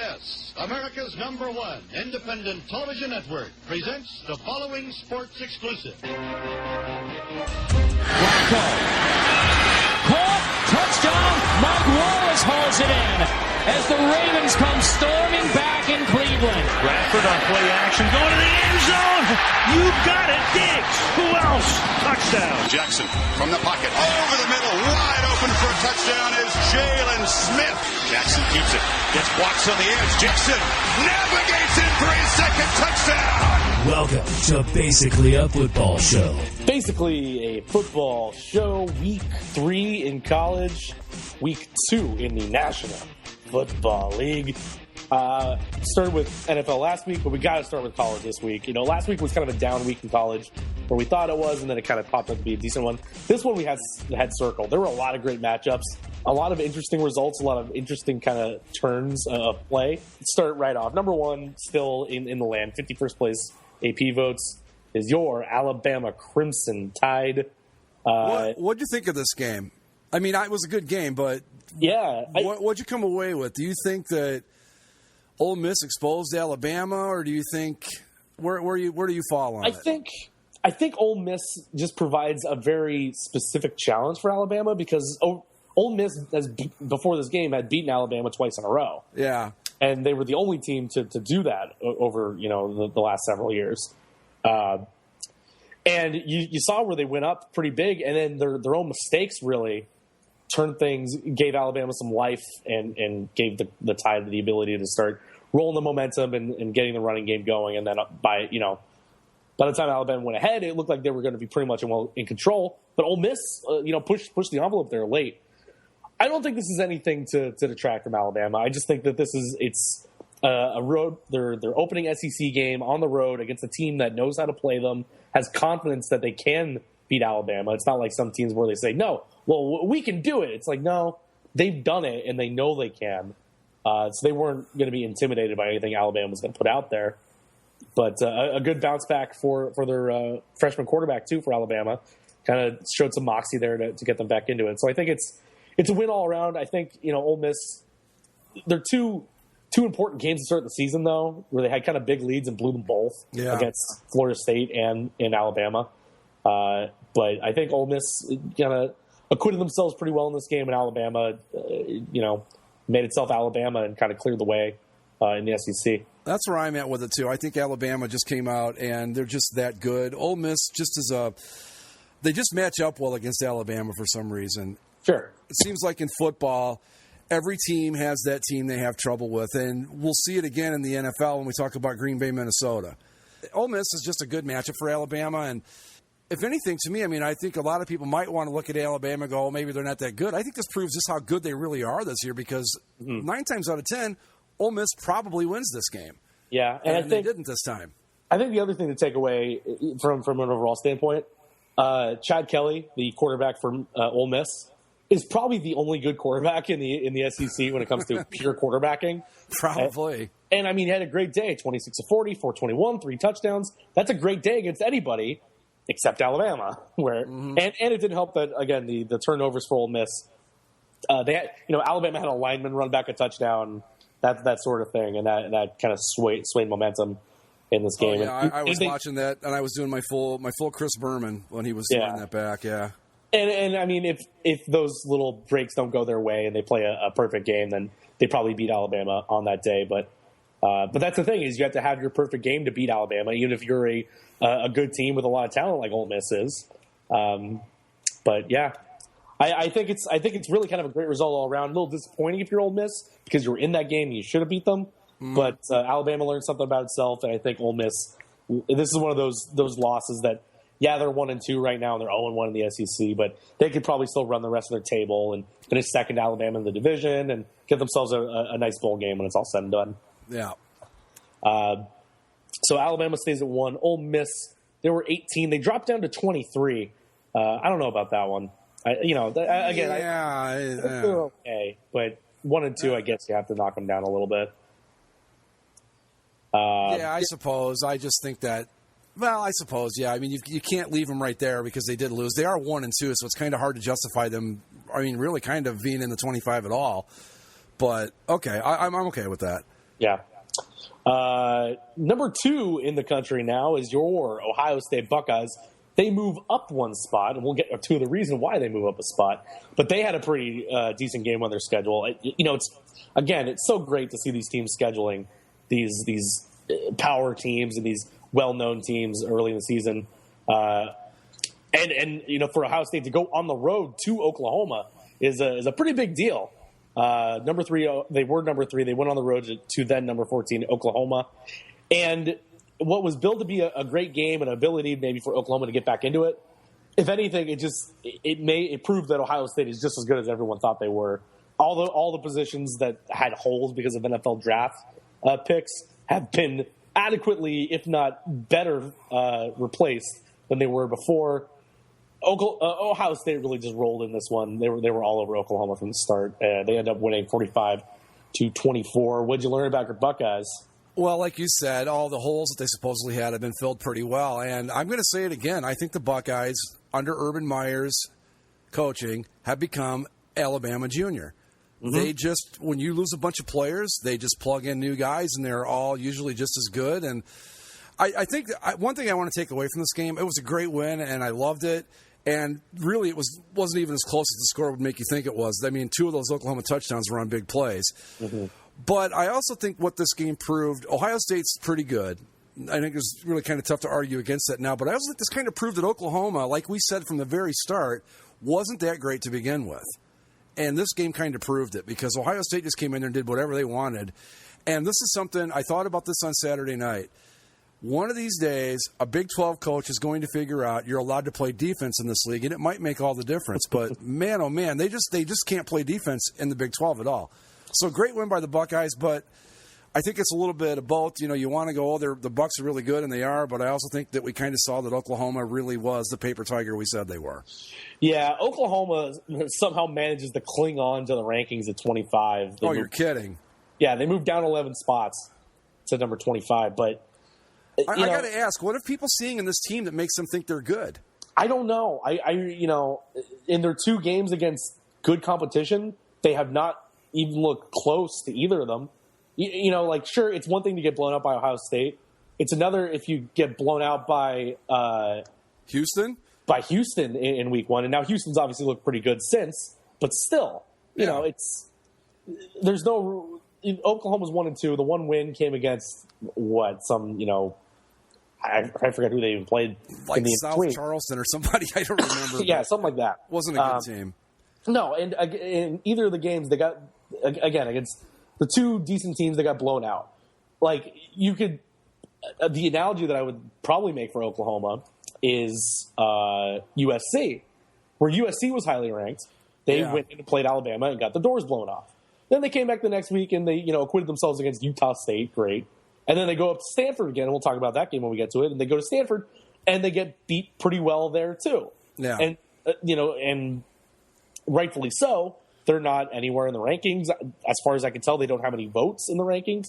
CBS, America's #1 independent television network, presents the following sports exclusive. Caught, touchdown, Mike Wallace hauls it in as the Ravens come storming back in Cleveland. Bradford on play action, going to the end zone. You got it, Diggs. Who else? Touchdown. Jackson from the pocket, over the middle, wide open for a touchdown is Jalen Smith. Jackson keeps it, gets blocks on the edge. Jackson navigates in for his second touchdown. Welcome to Basically a Football Show. Basically a football show, week 3 in college, week 2 in the National Football League. Started with NFL last week, but we got to start with college this week. You know, last week was kind of a down week in college, where we thought it was, and then it kind of popped up to be a decent one. This one we had circled. There were a lot of great matchups, a lot of interesting results, a lot of interesting kind of turns of play. Let's start right off. Number 1, still in the land, 51st place AP votes, is your Alabama Crimson Tide. What'd you think of this game? I mean, it was a good game, but yeah, what'd you come away with? Do you think that Ole Miss exposed Alabama, or do you think where do you fall on it? I think Ole Miss just provides a very specific challenge for Alabama because Ole Miss before this game had beaten Alabama twice in a row. Yeah, and they were the only team to do that over the last several years. And you saw where they went up pretty big, and then their own mistakes really turned things, gave Alabama some life, and gave the Tide the ability to start rolling the momentum and getting the running game going. And then by the time Alabama went ahead, it looked like they were going to be pretty much in control. But Ole Miss, pushed the envelope there late. I don't think this is anything to detract from Alabama. I just think that it's a road. Their opening SEC game on the road against a team that knows how to play them, has confidence that they can beat Alabama. It's not like some teams where they say, no, well, we can do it. It's like, no, they've done it, and they know they can. So they weren't going to be intimidated by anything Alabama was going to put out there. But a good bounce back for their freshman quarterback, too, for Alabama. Kind of showed some moxie there to get them back into it. So I think it's a win all around. I think, Ole Miss, they're two important games to start the season, though, where they had kind of big leads and blew them both against Florida State and in Alabama. But I think Ole Miss kind of acquitted themselves pretty well in this game, and Alabama, made itself Alabama and kind of cleared the way in the SEC. That's where I'm at with it, too. I think Alabama just came out, and they're just that good. Ole Miss they just match up well against Alabama for some reason. Sure. It seems like in football, every team has that team they have trouble with, and we'll see it again in the NFL when we talk about Green Bay, Minnesota. Ole Miss is just a good matchup for Alabama, and if anything, to me, I mean, I think a lot of people might want to look at Alabama and go, oh, maybe they're not that good. I think this proves just how good they really are this year because 9 times out of 10, Ole Miss probably wins this game. Yeah, and I think they didn't this time. I think the other thing to take away from an overall standpoint, Chad Kelly, the quarterback from Ole Miss, is probably the only good quarterback in the SEC when it comes to pure quarterbacking. Probably. And I mean, he had a great day, 26 of 40, 421, 3 touchdowns. That's a great day against anybody except Alabama. And it didn't help that, again, the turnovers for Ole Miss. They had, Alabama had a lineman run back a touchdown, that sort of thing, and that kind of swayed momentum in this game. Oh, yeah, I was watching that, and I was doing my full Chris Berman when he was throwing that back, yeah. And I mean, if those little breaks don't go their way and they play a perfect game, then they probably beat Alabama on that day. But that's the thing is you have to have your perfect game to beat Alabama, even if you're a good team with a lot of talent like Ole Miss is. But yeah, I think it's really kind of a great result all around. A little disappointing if you're Ole Miss because you were in that game and you should have beat them. But Alabama learned something about itself, and I think Ole Miss. This is one of those losses that. Yeah, they're 1-2 right now, and they're 0-1 in the SEC, but they could probably still run the rest of their table and finish second to Alabama in the division and get themselves a nice bowl game when it's all said and done. Yeah. So Alabama stays at 1. Ole Miss, they were 18. They dropped down to 23. I don't know about that one. They're okay, but 1-2, I guess you have to knock them down a little bit. I suppose. I just think that. Well, I suppose, yeah. I mean, you can't leave them right there because they did lose. They are 1-2, so it's kind of hard to justify them. I mean, really kind of being in the 25 at all. But, okay, I'm okay with that. Yeah. Number 2 in the country now is your Ohio State Buckeyes. They move up one spot, and we'll get to the reason why they move up a spot. But they had a pretty decent game on their schedule. It's so great to see these teams scheduling these power teams and these well-known teams early in the season. And for Ohio State to go on the road to Oklahoma is a pretty big deal. Number 3, they were number 3. They went on the road to then number 14, Oklahoma. And what was billed to be a great game and ability maybe for Oklahoma to get back into it, if anything, it proved that Ohio State is just as good as everyone thought they were. All the positions that had holes because of NFL draft picks have been adequately, if not better, replaced than they were before. Ohio State really just rolled in this one. They were all over Oklahoma from the start. They ended up winning 45-24. What'd you learn about your Buckeyes? Well, like you said, all the holes that they supposedly had have been filled pretty well. And I'm going to say it again. I think the Buckeyes, under Urban Meyer's coaching, have become Alabama Junior. Mm-hmm. They just, when you lose a bunch of players, they just plug in new guys, and they're all usually just as good. And I think one thing I want to take away from this game, it was a great win, and I loved it. And really, it wasn't even as close as the score would make you think it was. I mean, 2 of those Oklahoma touchdowns were on big plays. Mm-hmm. But I also think what this game proved, Ohio State's pretty good. I think it's really kind of tough to argue against that now. But I also think this kind of proved that Oklahoma, like we said from the very start, wasn't that great to begin with. And this game kind of proved it because Ohio State just came in there and did whatever they wanted. And this is something, I thought about this on Saturday night. One of these days, a Big 12 coach is going to figure out you're allowed to play defense in this league, and it might make all the difference. But, man, oh, man, they just can't play defense in the Big 12 at all. So great win by the Buckeyes, but I think it's a little bit of both. You want to go, the Bucks are really good, and they are, but I also think that we kind of saw that Oklahoma really was the paper tiger we said they were. Yeah, Oklahoma somehow manages to cling on to the rankings at 25. You're kidding. Yeah, they moved down 11 spots to number 25, but I got to ask, what are people seeing in this team that makes them think they're good? I don't know. In their 2 games against good competition, they have not even looked close to either of them. Sure, it's one thing to get blown out by Ohio State. It's another if you get blown out by Houston? By Houston in week 1. And now Houston's obviously looked pretty good since, but still, there's no – Oklahoma's 1-2. The one win came against I forget who they even played. Like South Charleston or somebody. I don't remember. Yeah, something like that. Wasn't a good team. No, and in either of the games, they got, again, against the 2 decent teams, they got blown out. Like, you could – the analogy that I would probably make for Oklahoma is USC, where USC was highly ranked. They went in and played Alabama and got the doors blown off. Then they came back the next week and they acquitted themselves against Utah State. Great. And then they go up to Stanford again, and we'll talk about that game when we get to it. And they go to Stanford, and they get beat pretty well there too. Yeah. And and rightfully so. They're not anywhere in the rankings. As far as I can tell, they don't have any votes in the rankings.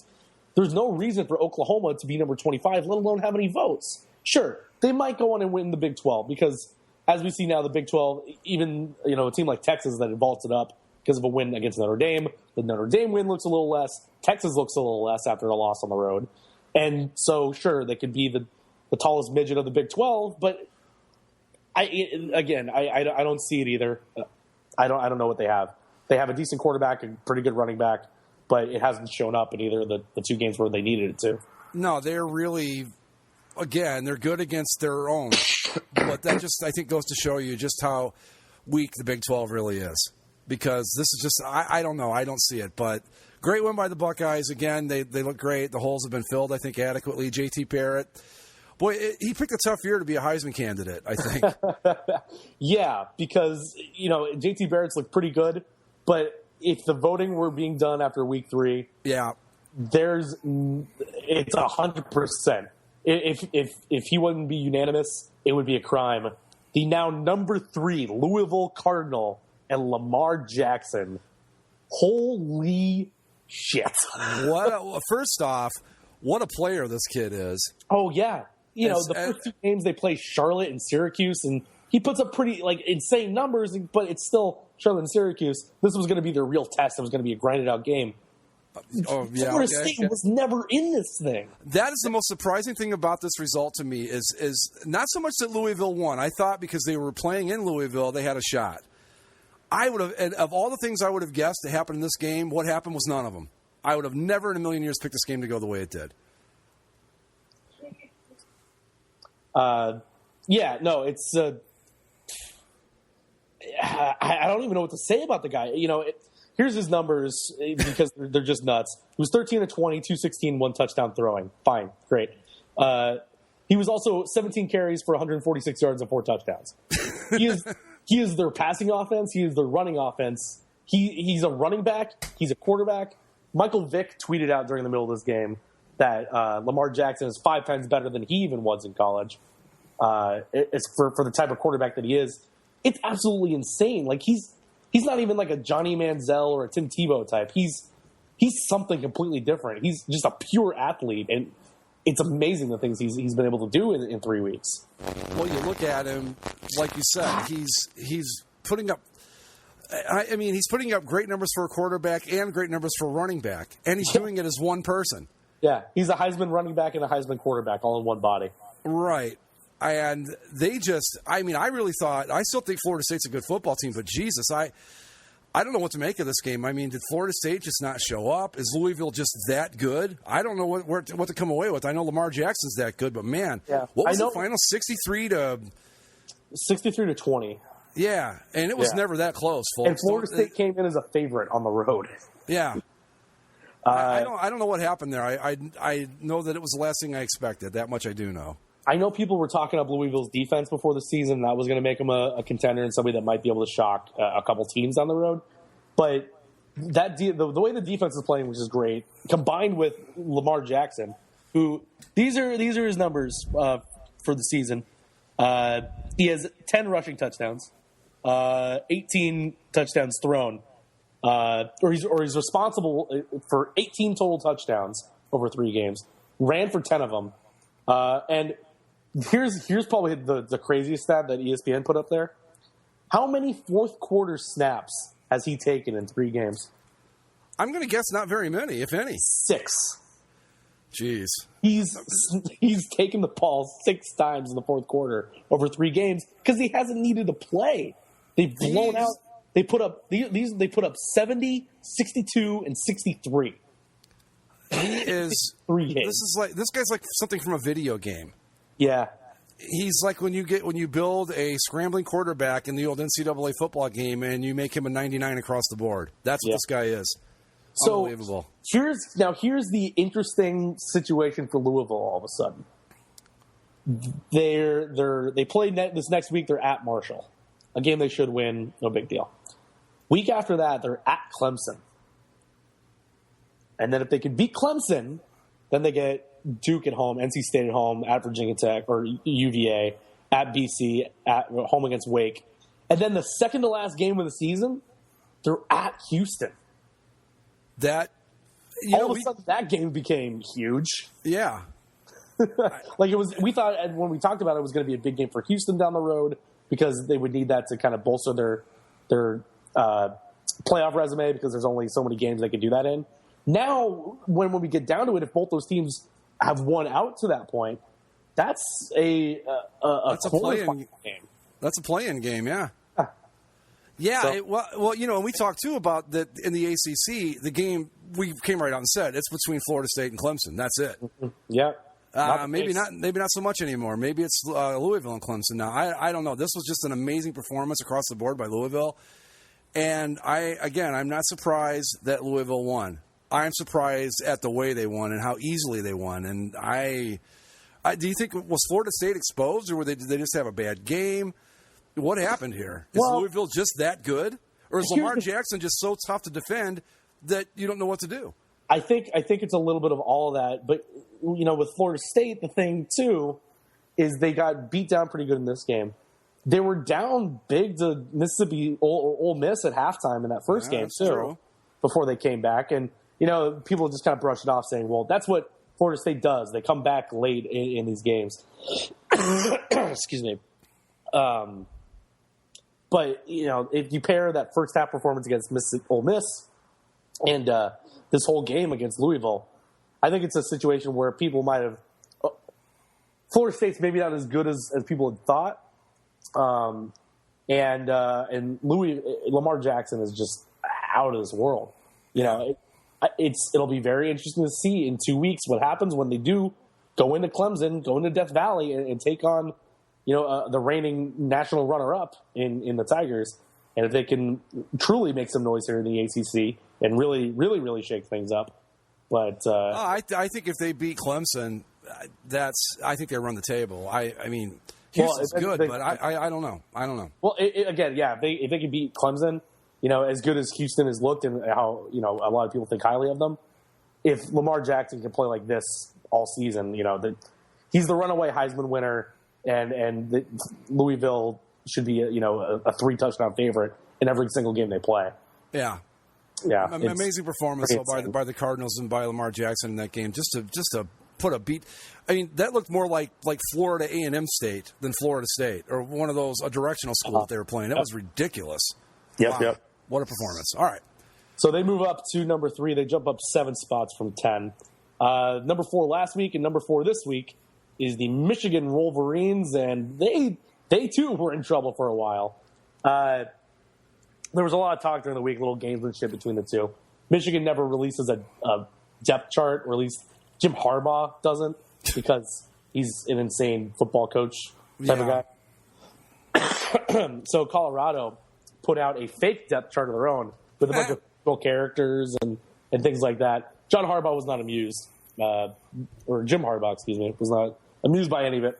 There's no reason for Oklahoma to be number 25, let alone have any votes. Sure, they might go on and win the Big 12 because, as we see now, the Big 12, even a team like Texas that had vaulted up because of a win against Notre Dame, the Notre Dame win looks a little less. Texas looks a little less after a loss on the road. And so, sure, they could be the tallest midget of the Big 12, but I don't see it either. I don't know what they have. They have a decent quarterback, a pretty good running back, but it hasn't shown up in either of the 2 games where they needed it to. No, they're really, again, they're good against their own. But that just, I think, goes to show you just how weak the Big 12 really is. Because this is just, I don't know. I don't see it. But great win by the Buckeyes. Again, they look great. The holes have been filled, I think, adequately. JT Barrett, boy, he picked a tough year to be a Heisman candidate, I think. Yeah, because, JT Barrett's looked pretty good. But if the voting were being done after week 3, yeah, it's 100%. If he wouldn't be unanimous, it would be a crime. The now number 3 Louisville Cardinal and Lamar Jackson. Holy shit! First off, what a player this kid is. Oh yeah, the first 2 games they play Charlotte and Syracuse, and he puts up pretty insane numbers, but it's still Charlotte and Syracuse. This was going to be their real test. It was going to be a grinded out game. Florida State was never in this thing. That is the most surprising thing about this result to me is not so much that Louisville won. I thought because they were playing in Louisville, they had a shot. I would have, and of all the things I would have guessed to happen in this game, what happened was none of them. I would have never in a million years picked this game to go the way it did. It's. I don't even know what to say about the guy. Here's his numbers because they're just nuts. He was 13 of 20, 216, 1 touchdown throwing. Fine, great. He was also 17 carries for 146 yards and 4 touchdowns. He is their passing offense. He is their running offense. He's a running back. He's a quarterback. Michael Vick tweeted out during the middle of this game that Lamar Jackson is 5 times better than he even was in college. It's for the type of quarterback that he is. It's absolutely insane. Like he's not even like a Johnny Manziel or a Tim Tebow type. He's something completely different. He's just a pure athlete, and it's amazing the things he's been able to do in 3 weeks. Well, you look at him, like you said, he's putting up. I mean, he's putting up great numbers for a quarterback and great numbers for a running back, and he's doing it as one person. Yeah, he's a Heisman running back and a Heisman quarterback all in one body. Right. And they just, I really thought, I still think Florida State's a good football team, but Jesus, I don't know what to make of this game. I mean, did Florida State just not show up? Is Louisville just that good? I don't know what to come away with. I know Lamar Jackson's that good, but man, what was the final? 63 to 20. Yeah, and it was never that close, folks. And Florida State came in as a favorite on the road. Yeah. I don't know what happened there. I know that it was the last thing I expected. That much I do know. I know people were talking up Louisville's defense before the season, and that was going to make them a contender and somebody that might be able to shock a couple teams down the road. But the way the defense is playing, which is great, combined with Lamar Jackson, who these are his numbers for the season. He has 10 rushing touchdowns, 18 touchdowns thrown, or he's responsible for 18 total touchdowns over 3 games. Ran for 10 of them, and here's probably the craziest stat that ESPN put up there. How many fourth quarter snaps has he taken in 3 games? I'm going to guess not very many, if any. 6. Jeez. He's taken the ball 6 times in the fourth quarter over 3 games because he hasn't needed to play. They've blown out. They put up 70, 62, and 63. He is 3 games. This guy's like something from a video game. Yeah. He's like when you build a scrambling quarterback in the old NCAA football game and you make him a 99 across the board. That's what this guy is. So unbelievable. Here's the interesting situation for Louisville. All of a sudden, they play this next week. They're at Marshall, a game they should win. No big deal. Week after that, they're at Clemson, and then if they can beat Clemson, then they get Duke at home, NC State at home, at Virginia Tech or UVA, at BC, at home against Wake, and then the second to last game of the season, they're at Houston. That all of a sudden that game became huge. Yeah, like it was. We thought when we talked about it, it was going to be a big game for Houston down the road because they would need that to kind of bolster their playoff resume because there's only so many games they can do that in. Now, when we get down to it, if both those teams have won out to that point, that's a play-in game. That's a play-in game, yeah. Yeah, So, well, and we talked too about that in the ACC. The game we came right out and said it's between Florida State and Clemson. That's it. Yeah, maybe not so much anymore. Maybe it's Louisville and Clemson now. I don't know. This was just an amazing performance across the board by Louisville, and I'm not surprised that Louisville won. I'm surprised at the way they won and how easily they won. And do you think was Florida State exposed, or did they just have a bad game? What happened here? Is Louisville just that good? Or is Lamar Jackson just so tough to defend that you don't know what to do? I think it's a little bit of all of that. But, with Florida State, the thing, too, is they got beat down pretty good in this game. They were down big to Mississippi Ole Miss at halftime in that first game, too, true. Before they came back. And, people just kind of brushed it off saying, well, that's what Florida State does. They come back late in these games. Excuse me. But, if you pair that first half performance against Ole Miss and this whole game against Louisville. I think it's a situation where people might have Florida State's maybe not as good as people had thought, and Lamar Jackson is just out of this world. You know, it'll be very interesting to see in 2 weeks what happens when they do go into Clemson, go into Death Valley, and take on the reigning national runner-up in the Tigers, and if they can truly make some noise here in the ACC and really, really, really shake things up. But I think if they beat Clemson, I think they run the table. I mean, Houston's good, but I don't know. I don't know. Well, again, yeah, if they can beat Clemson, as good as Houston has looked and how a lot of people think highly of them, if Lamar Jackson can play like this all season, he's the runaway Heisman winner, and Louisville should be a 3-touchdown favorite in every single game they play. Yeah. Yeah, amazing performance by the Cardinals and by Lamar Jackson in that game. Just to put a beat. I mean, that looked more like Florida A&M State than Florida State, or one of those, a directional school that they were playing. That was ridiculous. Yep, wow. Yep. What a performance. All right. So they move up to number 3. They jump up 7 spots from 10. Number 4 last week and number 4 this week is the Michigan Wolverines, and they too were in trouble for a while. There was a lot of talk during the week, little gamesmanship between the two. Michigan never releases a depth chart, or at least Jim Harbaugh doesn't, because he's an insane football coach type of guy. So Colorado put out a fake depth chart of their own with a bunch of football characters and things like that. John Harbaugh was not amused, or Jim Harbaugh, excuse me, was not amused by any of it.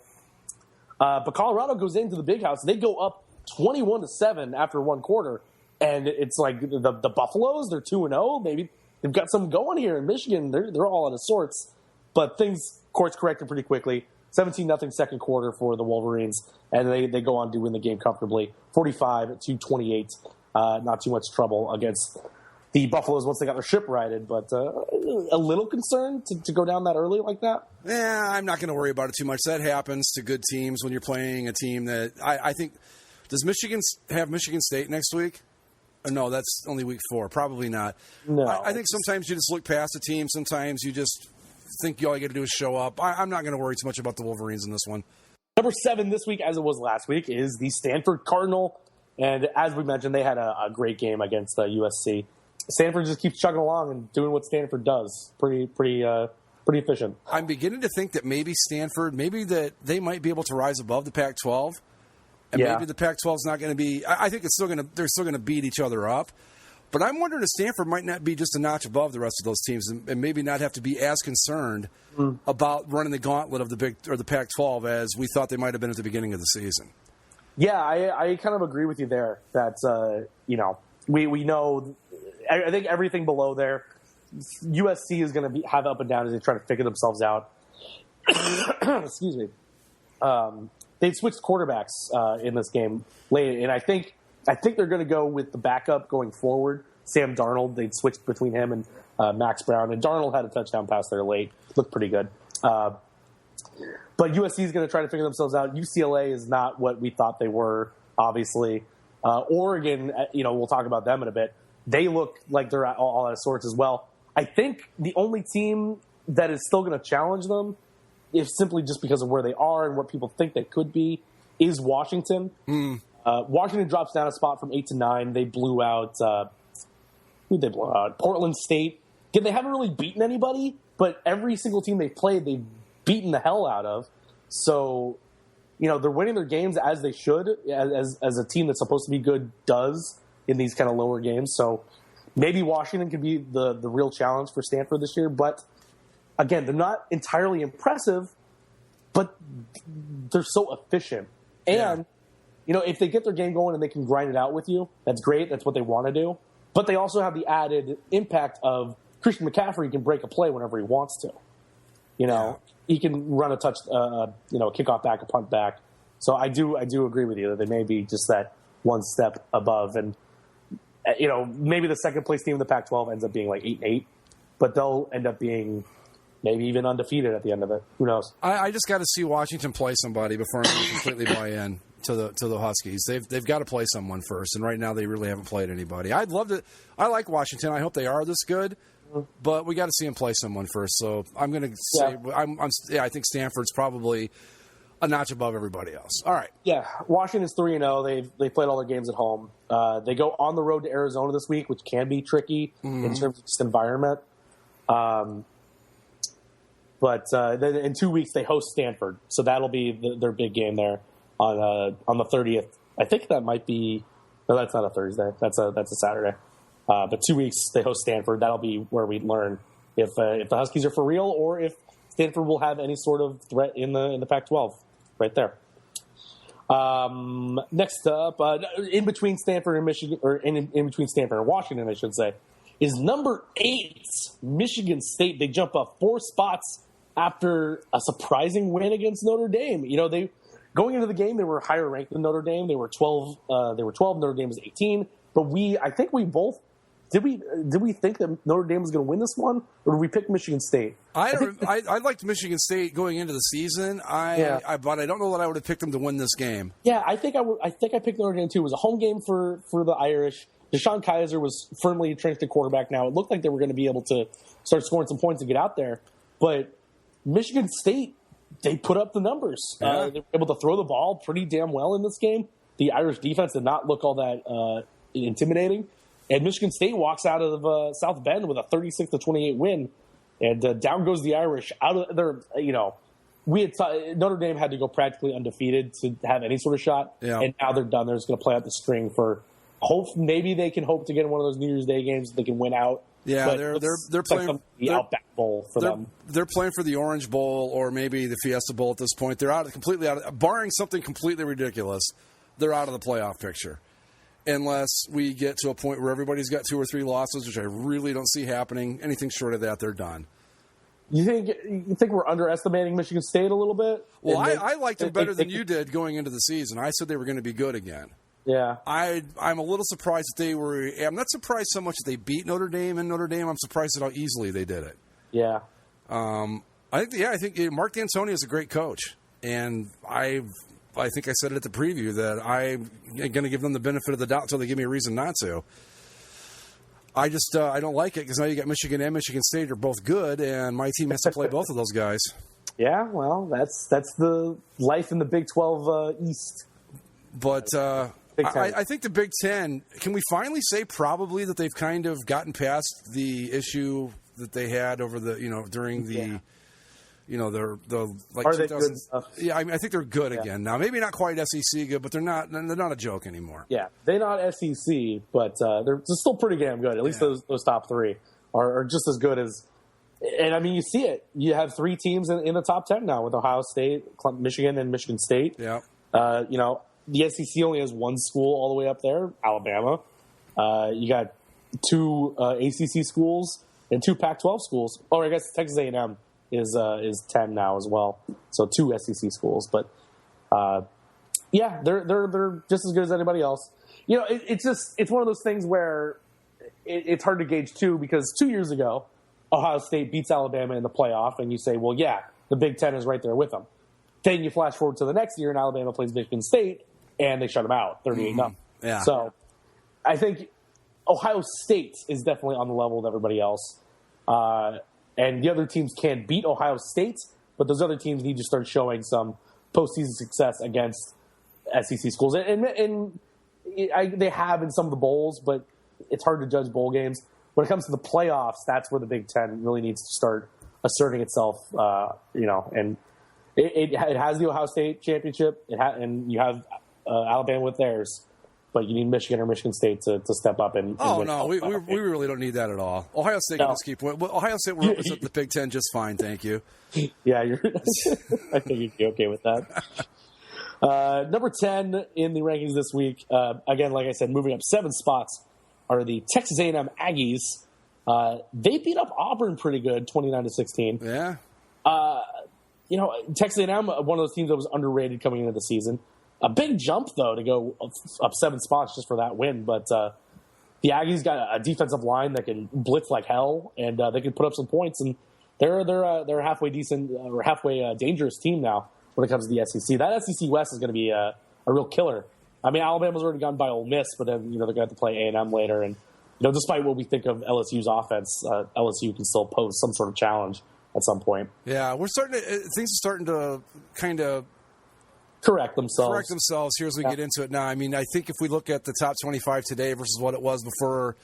But Colorado goes into the Big House. They go up 21-7 after one quarter. And it's like the Buffaloes, they're 2-0. Maybe they've got something going here in Michigan. They're all out of sorts. But things course corrected pretty quickly. 17-0 second quarter for the Wolverines. And they go on to win the game comfortably. 45-28. Not too much trouble against the Buffaloes once they got their ship righted. But a little concerned to go down that early like that. Yeah, I'm not going to worry about it too much. That happens to good teams when you're playing a team that I think – does Michigan have Michigan State next week? No, that's only week 4. Probably not. No. I think sometimes you just look past the team. Sometimes you just think all you got to do is show up. I'm not going to worry too much about the Wolverines in this one. Number 7 this week, as it was last week, is the Stanford Cardinal. And as we mentioned, they had a great game against USC. Stanford just keeps chugging along and doing what Stanford does. Pretty efficient. I'm beginning to think that maybe Stanford, that they might be able to rise above the Pac-12. And maybe the Pac-12 is not going to be. I think they're still going to beat each other up. But I'm wondering if Stanford might not be just a notch above the rest of those teams, and maybe not have to be as concerned about running the gauntlet of the Pac-12 as we thought they might have been at the beginning of the season. Yeah, I kind of agree with you there. That we know. I think everything below there, USC is going to have up and down as they try to figure themselves out. Excuse me. They switched quarterbacks in this game late, and I think they're going to go with the backup going forward. Sam Darnold, they'd switched between him and Max Brown, and Darnold had a touchdown pass there late. Looked pretty good. But USC is going to try to figure themselves out. UCLA is not what we thought they were, obviously. Oregon, we'll talk about them in a bit. They look like they're all out of sorts as well. I think the only team that is still going to challenge them, if simply just because of where they are and what people think they could be, is Washington. Washington drops down a spot from 8 to 9. They blew out who'd they blow out? Portland State. Again, they haven't really beaten anybody, but every single team they've played, they've beaten the hell out of. So, they're winning their games as they should, as a team that's supposed to be good does in these kind of lower games. So maybe Washington could be the real challenge for Stanford this year, but again, they're not entirely impressive, but they're so efficient. And, if they get their game going and they can grind it out with you, that's great. That's what they want to do. But they also have the added impact of Christian McCaffrey can break a play whenever he wants to. He can run a touch, a kickoff back, a punt back. So I do agree with you that they may be just that one step above. And, maybe the second place team in the Pac-12 ends up being like 8-8, but they'll end up being maybe even undefeated at the end of it. Who knows? I just got to see Washington play somebody before I completely buy in to the Huskies. They've got to play someone first, and right now they really haven't played anybody. I'd love to. I like Washington. I hope they are this good. but we got to see him play someone first. So I'm going to say, I think Stanford's probably a notch above everybody else. All right. Yeah, Washington's 3-0. They played all their games at home. They go on the road to Arizona this week, which can be tricky in terms of just environment. But then in 2 weeks they host Stanford, so that'll be their big game there on the 30th. I think that might be. No, that's not a Thursday. That's a Saturday. But 2 weeks they host Stanford. That'll be where we learn if the Huskies are for real or if Stanford will have any sort of threat in the Pac-12. Right there. Next up, in between Stanford and Michigan, or in between Stanford and Washington, I should say, is number 8 Michigan State. They jump up 4 spots after a surprising win against Notre Dame. They going into the game they were higher ranked than Notre Dame. They were 12. Notre Dame was 18. But I think we both. Did we think that Notre Dame was going to win this one, or did we pick Michigan State? I liked Michigan State going into the season. But I don't know that I would have picked them to win this game. Yeah, I think I picked Notre Dame too. It was a home game for the Irish. Deshaun Kaiser was firmly entrenched at quarterback now. It looked like they were going to be able to start scoring some points and get out there. But Michigan State, they put up the numbers. Yeah. They were able to throw the ball pretty damn well in this game. The Irish defense did not look all that intimidating. And Michigan State walks out of South Bend with a 36-28 win. And down goes the Irish out of their, we had Notre Dame had to go practically undefeated to have any sort of shot. Yeah. And now they're done. They're just going to play out the string for maybe they can hope to get in one of those New Year's Day games that they can win out. Yeah, but they're playing the Outback Bowl for them. They're playing for the Orange Bowl or maybe the Fiesta Bowl at this point. They're completely out of, barring something completely ridiculous, they're out of the playoff picture. Unless we get to a point where everybody's got 2 or 3 losses, which I really don't see happening. Anything short of that, they're done. You think we're underestimating Michigan State a little bit? Well, I liked them better than you did going into the season. I said they were going to be good again. Yeah. I'm a little surprised that they were. I'm not surprised so much that they beat Notre Dame in Notre Dame. I'm surprised at how easily they did it. Yeah. I think Mark D'Antoni is a great coach, and I think I said it at the preview that I'm going to give them the benefit of the doubt until they give me a reason not to. I just I don't like it because now you got Michigan and Michigan State are both good, and my team has to play both of those guys. Yeah, well, that's the life in the Big 12 East. But I think the Big Ten, can we finally say probably that they've kind of gotten past the issue that they had over the during the. The like. Are they good enough? Yeah, I think they're good again now. Maybe not quite SEC good, but they're not a joke anymore. Yeah, they're not SEC, but they're still pretty damn good. At least those top 3 are just as good as. And I mean, you see it. You have 3 teams in the top 10 now with Ohio State, Michigan, and Michigan State. Yeah. The SEC only has 1 school all the way up there, Alabama. You got 2 ACC schools and 2 Pac-12 schools. Oh, I guess Texas A&M is 10 now as well. So 2 SEC schools, but they're just as good as anybody else. It's one of those things where it's hard to gauge too, because 2 years ago Ohio State beats Alabama in the playoff, and you say, well, yeah, the Big Ten is right there with them. Then you flash forward to the next year, and Alabama plays Michigan State, and they shut them out 38-0. Yeah. So I think Ohio State is definitely on the level of everybody else. And the other teams can beat Ohio State, but those other teams need to start showing some postseason success against SEC schools. And they have in some of the bowls, but it's hard to judge bowl games. When it comes to the playoffs, that's where the Big Ten really needs to start asserting itself. And it has the Ohio State championship, and you have Alabama with theirs. But you need Michigan or Michigan State to step up and win. No, we really don't need that at all. Ohio State can just keep winning. Well, Ohio State will represent the Big Ten just fine, thank you. Yeah, I think you'd be okay with that. Number 10 in the rankings this week, again, like I said, moving up 7 spots, are the Texas A&M Aggies. They beat up Auburn pretty good, 29-16. Yeah. Texas A&M, one of those teams that was underrated coming into the season. A big jump, though, to go up 7 spots just for that win. But the Aggies got a defensive line that can blitz like hell, and they can put up some points. And they're a halfway decent or halfway dangerous team now when it comes to the SEC. That SEC West is going to be a real killer. I mean, Alabama's already gone by Ole Miss, but then they're going to have to play A&M later. And despite what we think of LSU's offense, LSU can still pose some sort of challenge at some point. Yeah, things are starting to kind of correct themselves here as we get into it now. I mean, I think if we look at the top 25 today versus what it was before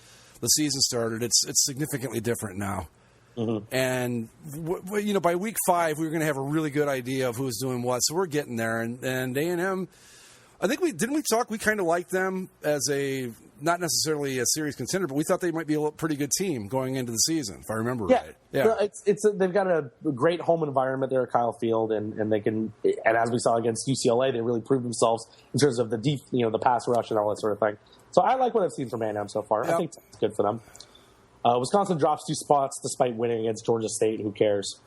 the season started, it's significantly different now. Mm-hmm. And by week 5, we were going to have a really good idea of who's doing what. So we're getting there. And A&M, I think we kind of liked them as not necessarily a serious contender, but we thought they might be a pretty good team going into the season, if I remember right. Yeah, they've got a great home environment there at Kyle Field, and they can. And as we saw against UCLA, they really proved themselves in terms of the pass rush and all that sort of thing. So I like what I've seen from A&M so far. Yep. I think it's good for them. Wisconsin drops 2 spots despite winning against Georgia State. Who cares?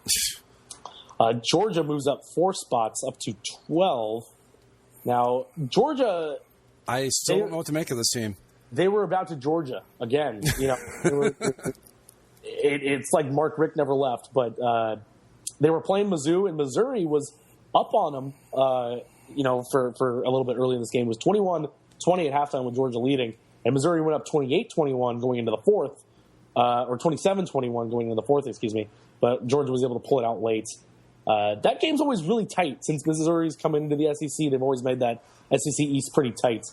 Georgia moves up 4 spots up to 12. Now, Georgia... I still don't know what to make of this team. They were about to Georgia again. It's like Mark Richt never left, but they were playing Mizzou, and Missouri was up on them, for a little bit early in this game. It was 21-20 at halftime with Georgia leading, and Missouri went up 28-21 going into the fourth, or 27-21 going into the fourth, excuse me. But Georgia was able to pull it out late. That game's always really tight. Since Missouri's come into the SEC, they've always made that SEC East pretty tight.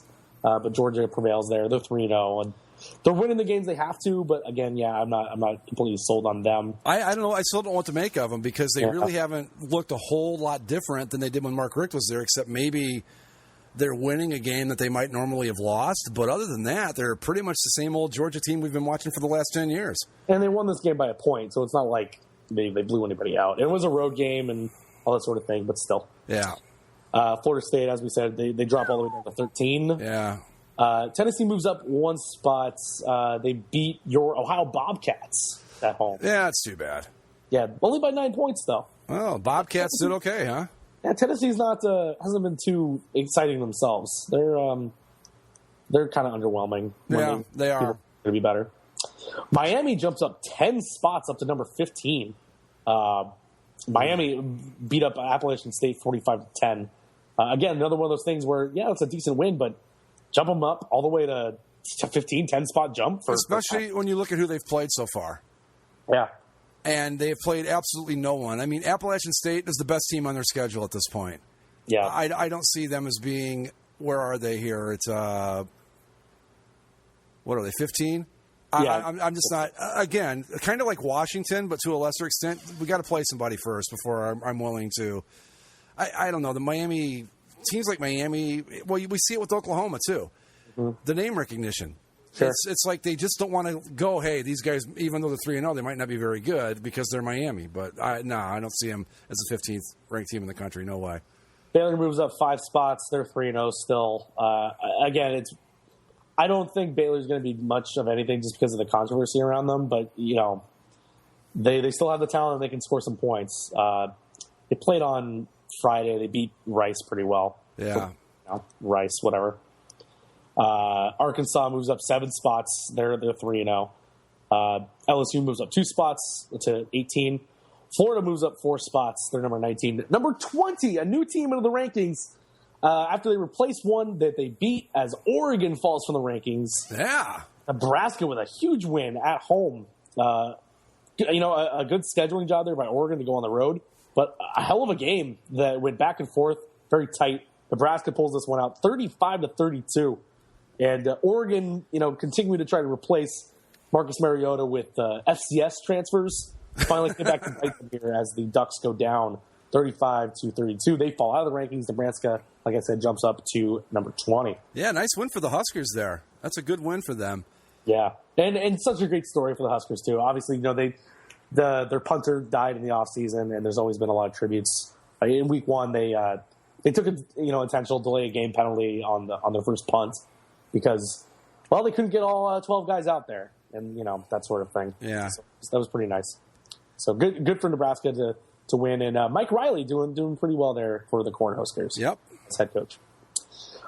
But Georgia prevails there. They're 3-0, and they're winning the games they have to. But again, I'm not completely sold on them. I don't know. I still don't know what to make of them because they really haven't looked a whole lot different than they did when Mark Richt was there, except maybe they're winning a game that they might normally have lost. But other than that, they're pretty much the same old Georgia team we've been watching for the last 10 years. And they won this game by a point, so it's not like they blew anybody out. It was a road game and all that sort of thing, but still. Yeah. Florida State, as we said, they drop all the way down to 13. Yeah. Tennessee moves up 1 spot. They beat your Ohio Bobcats at home. Yeah, that's too bad. Yeah, only by 9 points, though. Oh, Bobcats did okay, huh? Yeah, Tennessee's hasn't been too exciting themselves. They're kind of underwhelming. Yeah, they are. Going to be better. Miami jumps up 10 spots up to number 15. Miami beat up Appalachian State 45-10. Again, another one of those things where, it's a decent win, but jump them up all the way to 15, 10-spot jump. Especially when you look at who they've played so far. Yeah. And they've played absolutely no one. I mean, Appalachian State is the best team on their schedule at this point. Yeah. I don't see them as being, where are they here? It's, what are they, 15? Yeah. I'm just not, again, kind of like Washington, but to a lesser extent, we got to play somebody first before I'm willing to. I don't know. The Miami, teams like Miami, well, we see it with Oklahoma too. Mm-hmm. The name recognition. Sure. It's like they just don't want to go, hey, these guys, even though they're 3-0, they might not be very good because they're Miami. But I don't see them as the 15th ranked team in the country. No way. Baylor moves up 5 spots. They're 3-0 still. Again, I don't think Baylor's going to be much of anything just because of the controversy around them. But, they still have the talent and they can score some points. They played on Friday. They beat Rice pretty well. Yeah. Rice, whatever. Arkansas moves up 7 spots. They're 3-0. LSU moves up 2 spots to 18. Florida moves up 4 spots. They're number 19. Number 20, a new team into the rankings. After they replace one that they beat as Oregon falls from the rankings. Yeah. Nebraska with a huge win at home. A good scheduling job there by Oregon to go on the road. But a hell of a game that went back and forth, very tight. Nebraska pulls this one out 35-32. And Oregon, continuing to try to replace Marcus Mariota with FCS transfers. Finally came back to bite them here as the Ducks go down 35-32. They fall out of the rankings. Nebraska, like I said, jumps up to number 20. Yeah, nice win for the Huskers there. That's a good win for them. Yeah, and such a great story for the Huskers, too. Obviously, their punter died in the offseason, and there's always been a lot of tributes. In week 1, they took intentional delay of game penalty on their first punt because, they couldn't get all 12 guys out there, and that sort of thing. Yeah, so that was pretty nice. So good for Nebraska to win, and Mike Riley doing pretty well there for the Cornhuskers. Yep, as head coach.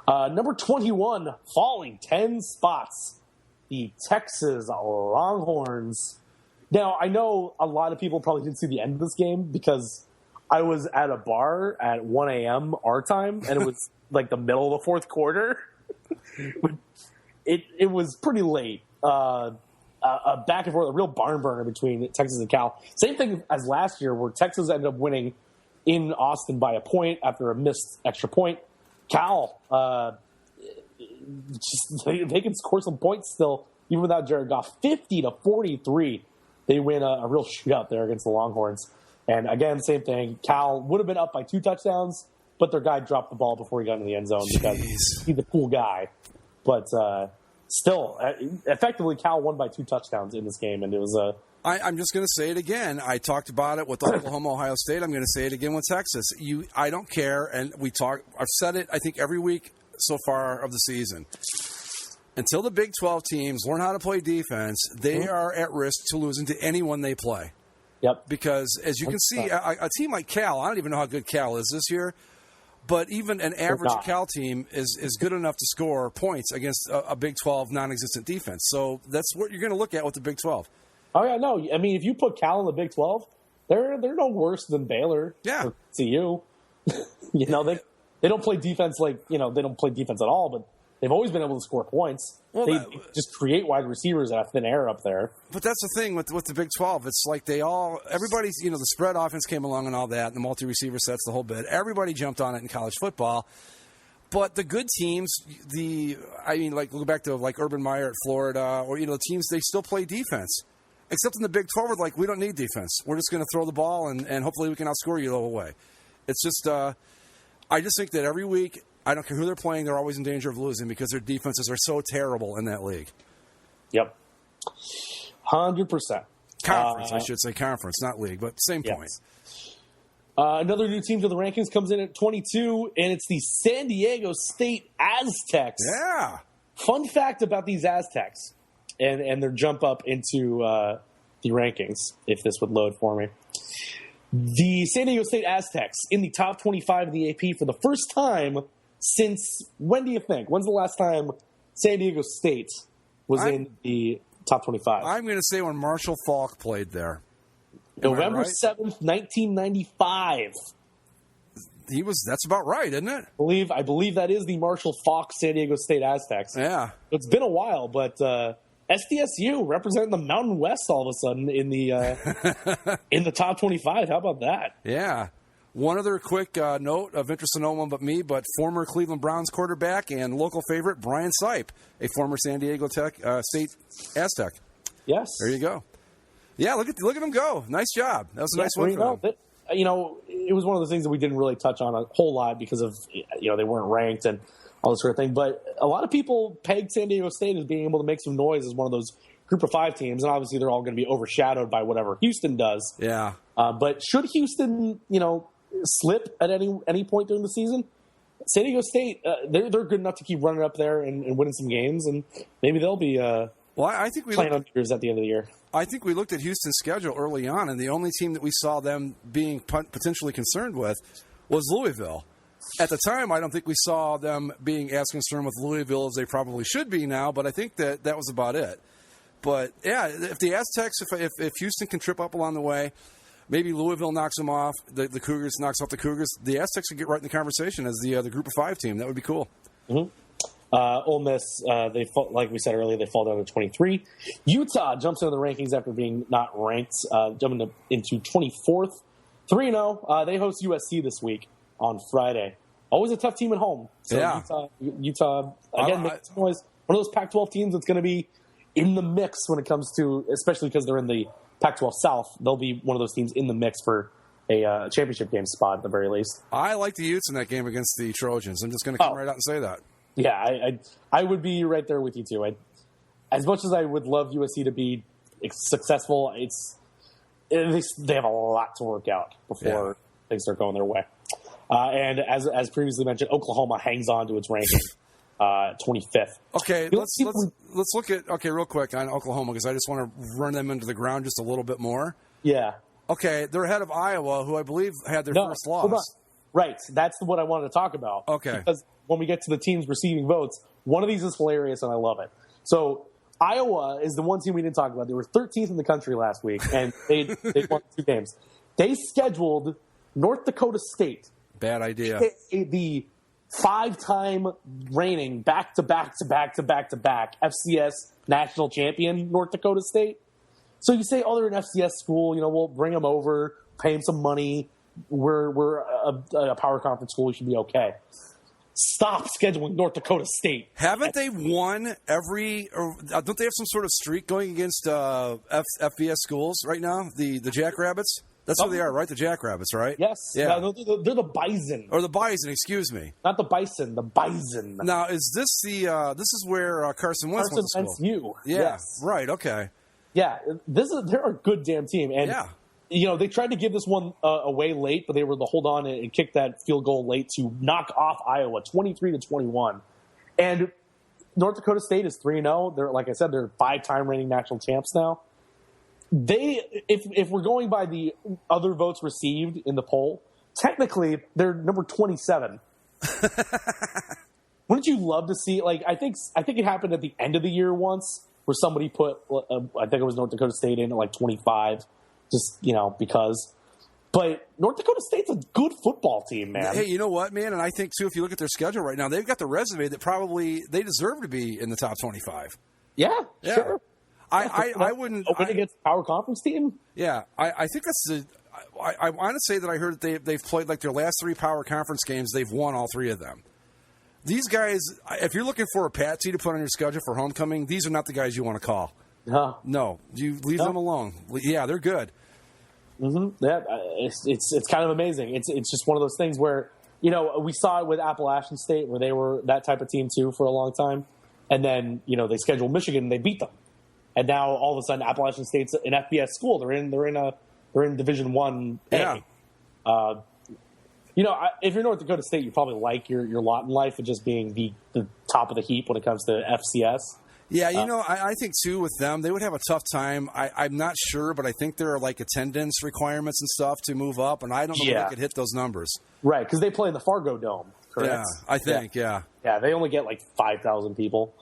Number 21, falling 10 spots, the Texas Longhorns. Now, I know a lot of people probably didn't see the end of this game because I was at a bar at 1 a.m. our time, and it was like the middle of the fourth quarter. It was pretty late. a back and forth, a real barn burner between Texas and Cal. Same thing as last year, where Texas ended up winning in Austin by a point after a missed extra point. Cal, they can score some points still, even without Jared Goff. 50-43, they win a real shootout there against the Longhorns. And again, same thing. Cal would have been up by 2 touchdowns, but their guy dropped the ball before he got into the end zone because he's a cool guy. But still, effectively, Cal won by 2 touchdowns in this game, and it was a. I'm just going to say it again. I talked about it with Oklahoma, Ohio State. I'm going to say it again with Texas. I don't care, and I've said it, I think, every week so far of the season. Until the Big 12 teams learn how to play defense, they are at risk to losing to anyone they play. Yep. Because, as you can see, a team like Cal, I don't even know how good Cal is this year, but even an average Cal team is good enough to score points against a Big 12 non-existent defense. So that's what you're going to look at with the Big 12. Oh, yeah, no. I mean, if you put Cal in the Big 12, they're no worse than Baylor or CU. They don't play defense they don't play defense at all, but they've always been able to score points. Well, they just create wide receivers out of thin air up there. But that's the thing with the Big 12. It's like everybody's, the spread offense came along and all that, the multi-receiver sets, the whole bit. Everybody jumped on it in college football. But the good teams, look back to like Urban Meyer at Florida, or, the teams, they still play defense. Except in the Big 12, we're like, we don't need defense. We're just going to throw the ball, and hopefully we can outscore you the whole way. It's just, I just think that every week, I don't care who they're playing, they're always in danger of losing because their defenses are so terrible in that league. Yep. 100%. Conference, I should say conference, not league, but same point. Another new team to the rankings comes in at 22, and it's the San Diego State Aztecs. Yeah. Fun fact about these Aztecs and their jump up into the rankings, if this would load for me. The San Diego State Aztecs in the top 25 of the AP for the first time since, when do you think? When's the last time San Diego State was in the top 25? I'm going to say when Marshall Faulk played there. November 7th, 1995. That's about right, isn't it? I believe that is the Marshall Faulk San Diego State Aztecs. Yeah. It's been a while, but SDSU representing the Mountain West all of a sudden in the in the top 25. How about that? Yeah. One other quick note of interest to no one but me, but former Cleveland Browns quarterback and local favorite Brian Sipe, a former San Diego State Aztec. Yes. There you go. Yeah, look at him go. Nice job. That was a nice one for him. It was one of those things that we didn't really touch on a whole lot because of, they weren't ranked and all this sort of thing. But a lot of people pegged San Diego State as being able to make some noise as one of those group of 5 teams. And obviously they're all going to be overshadowed by whatever Houston does. Yeah. But should Houston, slip at any point during the season, San Diego State, they're good enough to keep running up there and winning some games. And maybe they'll be I think playing on years at the end of the year. I think we looked at Houston's schedule early on, and the only team that we saw them being potentially concerned with was Louisville. At the time, I don't think we saw them being as concerned with Louisville as they probably should be now, but I think that was about it. But, yeah, if the Aztecs, if Houston can trip up along the way, maybe Louisville knocks them off, the Cougars knocks off the Cougars, the Aztecs could get right in the conversation as the group of 5 team. That would be cool. Mm-hmm. Ole Miss, like we said earlier, they fall down to 23. Utah jumps into the rankings after being not ranked, jumping into 24th. 3-0. They host USC this week on Friday. Always a tough team at home. So yeah. Utah again, makes some noise. One of those Pac-12 teams that's going to be in the mix when it comes to, especially because they're in the Pac-12 South, they'll be one of those teams in the mix for a championship game spot at the very least. I like the Utes in that game against the Trojans. I'm just going to come right out and say that. Yeah, I would be right there with you too. As much as I would love USC to be successful, they have a lot to work out before things start going their way. And as previously mentioned, Oklahoma hangs on to its ranking, 25th. Okay, let's look at real quick on Oklahoma because I just want to run them into the ground just a little bit more. Yeah. Okay, they're ahead of Iowa, who I believe had their first loss. Hold on. Right, that's what I wanted to talk about. Okay. Because when we get to the teams receiving votes, one of these is hilarious and I love it. So Iowa is the one team we didn't talk about. They were 13th in the country last week, and they won 2 games. They scheduled North Dakota State. Bad idea. The 5-time reigning back-to-back FCS national champion North Dakota State. So you say, they're an FCS school, we'll bring them over, pay them some money. We're a power conference school. We should be okay. Stop scheduling North Dakota State. Haven't they won every? Or don't they have some sort of streak going against FBS schools right now? The Jackrabbits. That's who they are, right? The Jackrabbits, right? Yes. Yeah. No, they're the Bison. Or the Bison. Excuse me. Not the Bison. The Bison. Now, is this the? This is where Carson Wentz went to school. Yeah. Yes. Right. Okay. Yeah. They're a good damn team, and they tried to give this one away late, but they were able to hold on and kick that field goal late to knock off Iowa 23-21. And North Dakota State is 3-0. They're, like I said, they're 5-time reigning national champs now. If we're going by the other votes received in the poll, technically they're number 27. Wouldn't you love to see? I think it happened at the end of the year once, where somebody put I think it was North Dakota State in at 25, just because. But North Dakota State's a good football team, man. Hey, you know what, man? And I think too, if you look at their schedule right now, they've got the resume that probably they deserve to be in the top 25. Yeah. Sure. I wouldn't win against a power conference team. Yeah, I think that's I want to say that I heard that they've played their last 3 power conference games. They've won all 3 of them. These guys, if you're looking for a patsy to put on your schedule for homecoming, these are not the guys you want to call. No, you leave them alone. Yeah, they're good. Mm-hmm. Yeah, it's kind of amazing. It's just one of those things where we saw it with Appalachian State, where they were that type of team too for a long time, and then they scheduled Michigan and they beat them. And now all of a sudden, Appalachian State's an FBS school. They're in Division I. Yeah. If you're North Dakota State, you probably like your lot in life of just being the top of the heap when it comes to FCS. Yeah, I think too with them, they would have a tough time. I'm not sure, but I think there are attendance requirements and stuff to move up, and I don't know if they could hit those numbers. Right, because they play in the Fargo Dome. Correct? Yeah, I think. Yeah. Yeah, they only get 5,000 people.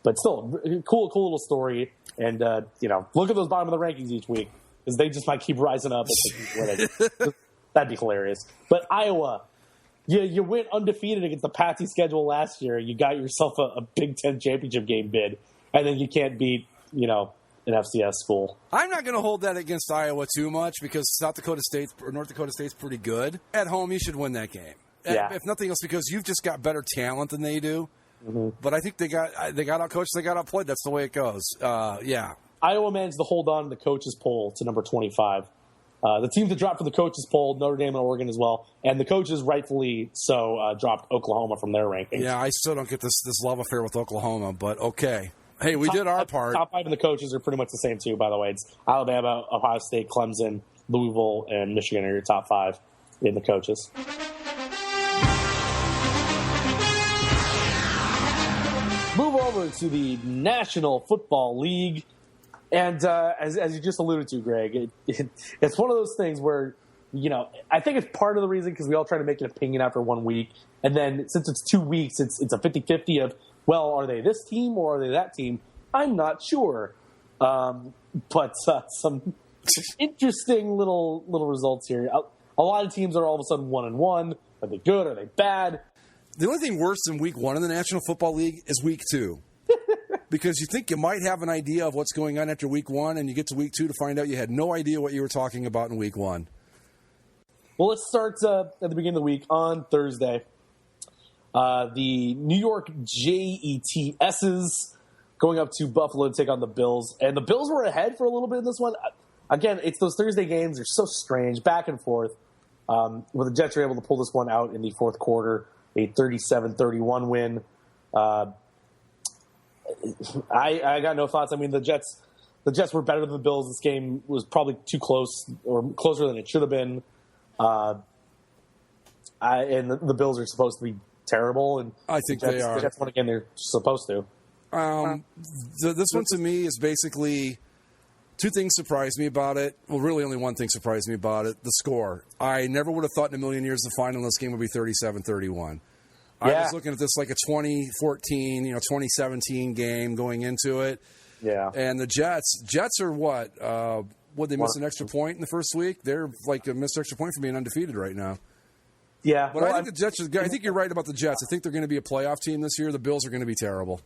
But still, cool little story. And, look at those bottom of the rankings each week, because they just might keep rising up. That'd be hilarious. But Iowa, you went undefeated against the Patsy schedule last year. You got yourself a Big Ten championship game bid, and then you can't beat, an FCS school. I'm not going to hold that against Iowa too much, because North Dakota State's pretty good. At home, you should win that game. Yeah. If nothing else, because you've just got better talent than they do. Mm-hmm. But I think they got outcoached, they got outplayed. That's the way it goes. Yeah. Iowa managed to hold on to the coaches poll to number 25. The teams that dropped for the coaches poll, Notre Dame and Oregon as well, and the coaches rightfully so dropped Oklahoma from their rankings. Yeah, I still don't get this love affair with Oklahoma, but okay. Hey, we did our part. Top 5 of the coaches are pretty much the same too, by the way. It's Alabama, Ohio State, Clemson, Louisville, and Michigan are your top 5 in the coaches. Move over to the National Football League. And as you just alluded to, Greg, it's one of those things where, I think it's part of the reason because we all try to make an opinion after 1 week. And then since it's 2 weeks, it's a 50-50 of, well, are they this team or are they that team? I'm not sure. But some interesting little results here. A lot of teams are all of a sudden 1-1. Are they good? Are they bad? The only thing worse than week 1 in the National Football League is week 2. Because you think you might have an idea of what's going on after week 1, and you get to week 2 to find out you had no idea what you were talking about in week 1. Well, let's start at the beginning of the week on Thursday. The New York Jets going up to Buffalo to take on the Bills. And the Bills were ahead for a little bit in this one. Again, it's those Thursday games. They're so strange, back and forth. Well, the Jets are able to pull this one out in the fourth quarter, a 37-31 win. I got no thoughts. I mean, the Jets were better than the Bills. This game was probably too close, or closer than it should have been. And the Bills are supposed to be terrible, and I think they are. The Jets won again. They're supposed to. This one to me is basically 2 things surprised me about it. Well, really only 1 thing surprised me about it: the score. I never would have thought in a million years the final of this game would be 37-31. I was looking at this like a 2014, 2017 game going into it. Yeah. And the Jets are what? Would they miss an extra point in the first week? They're like a missed extra point for being undefeated right now. Yeah. But I think the Jets I think you're right about the Jets. I think they're going to be a playoff team this year. The Bills are going to be terrible.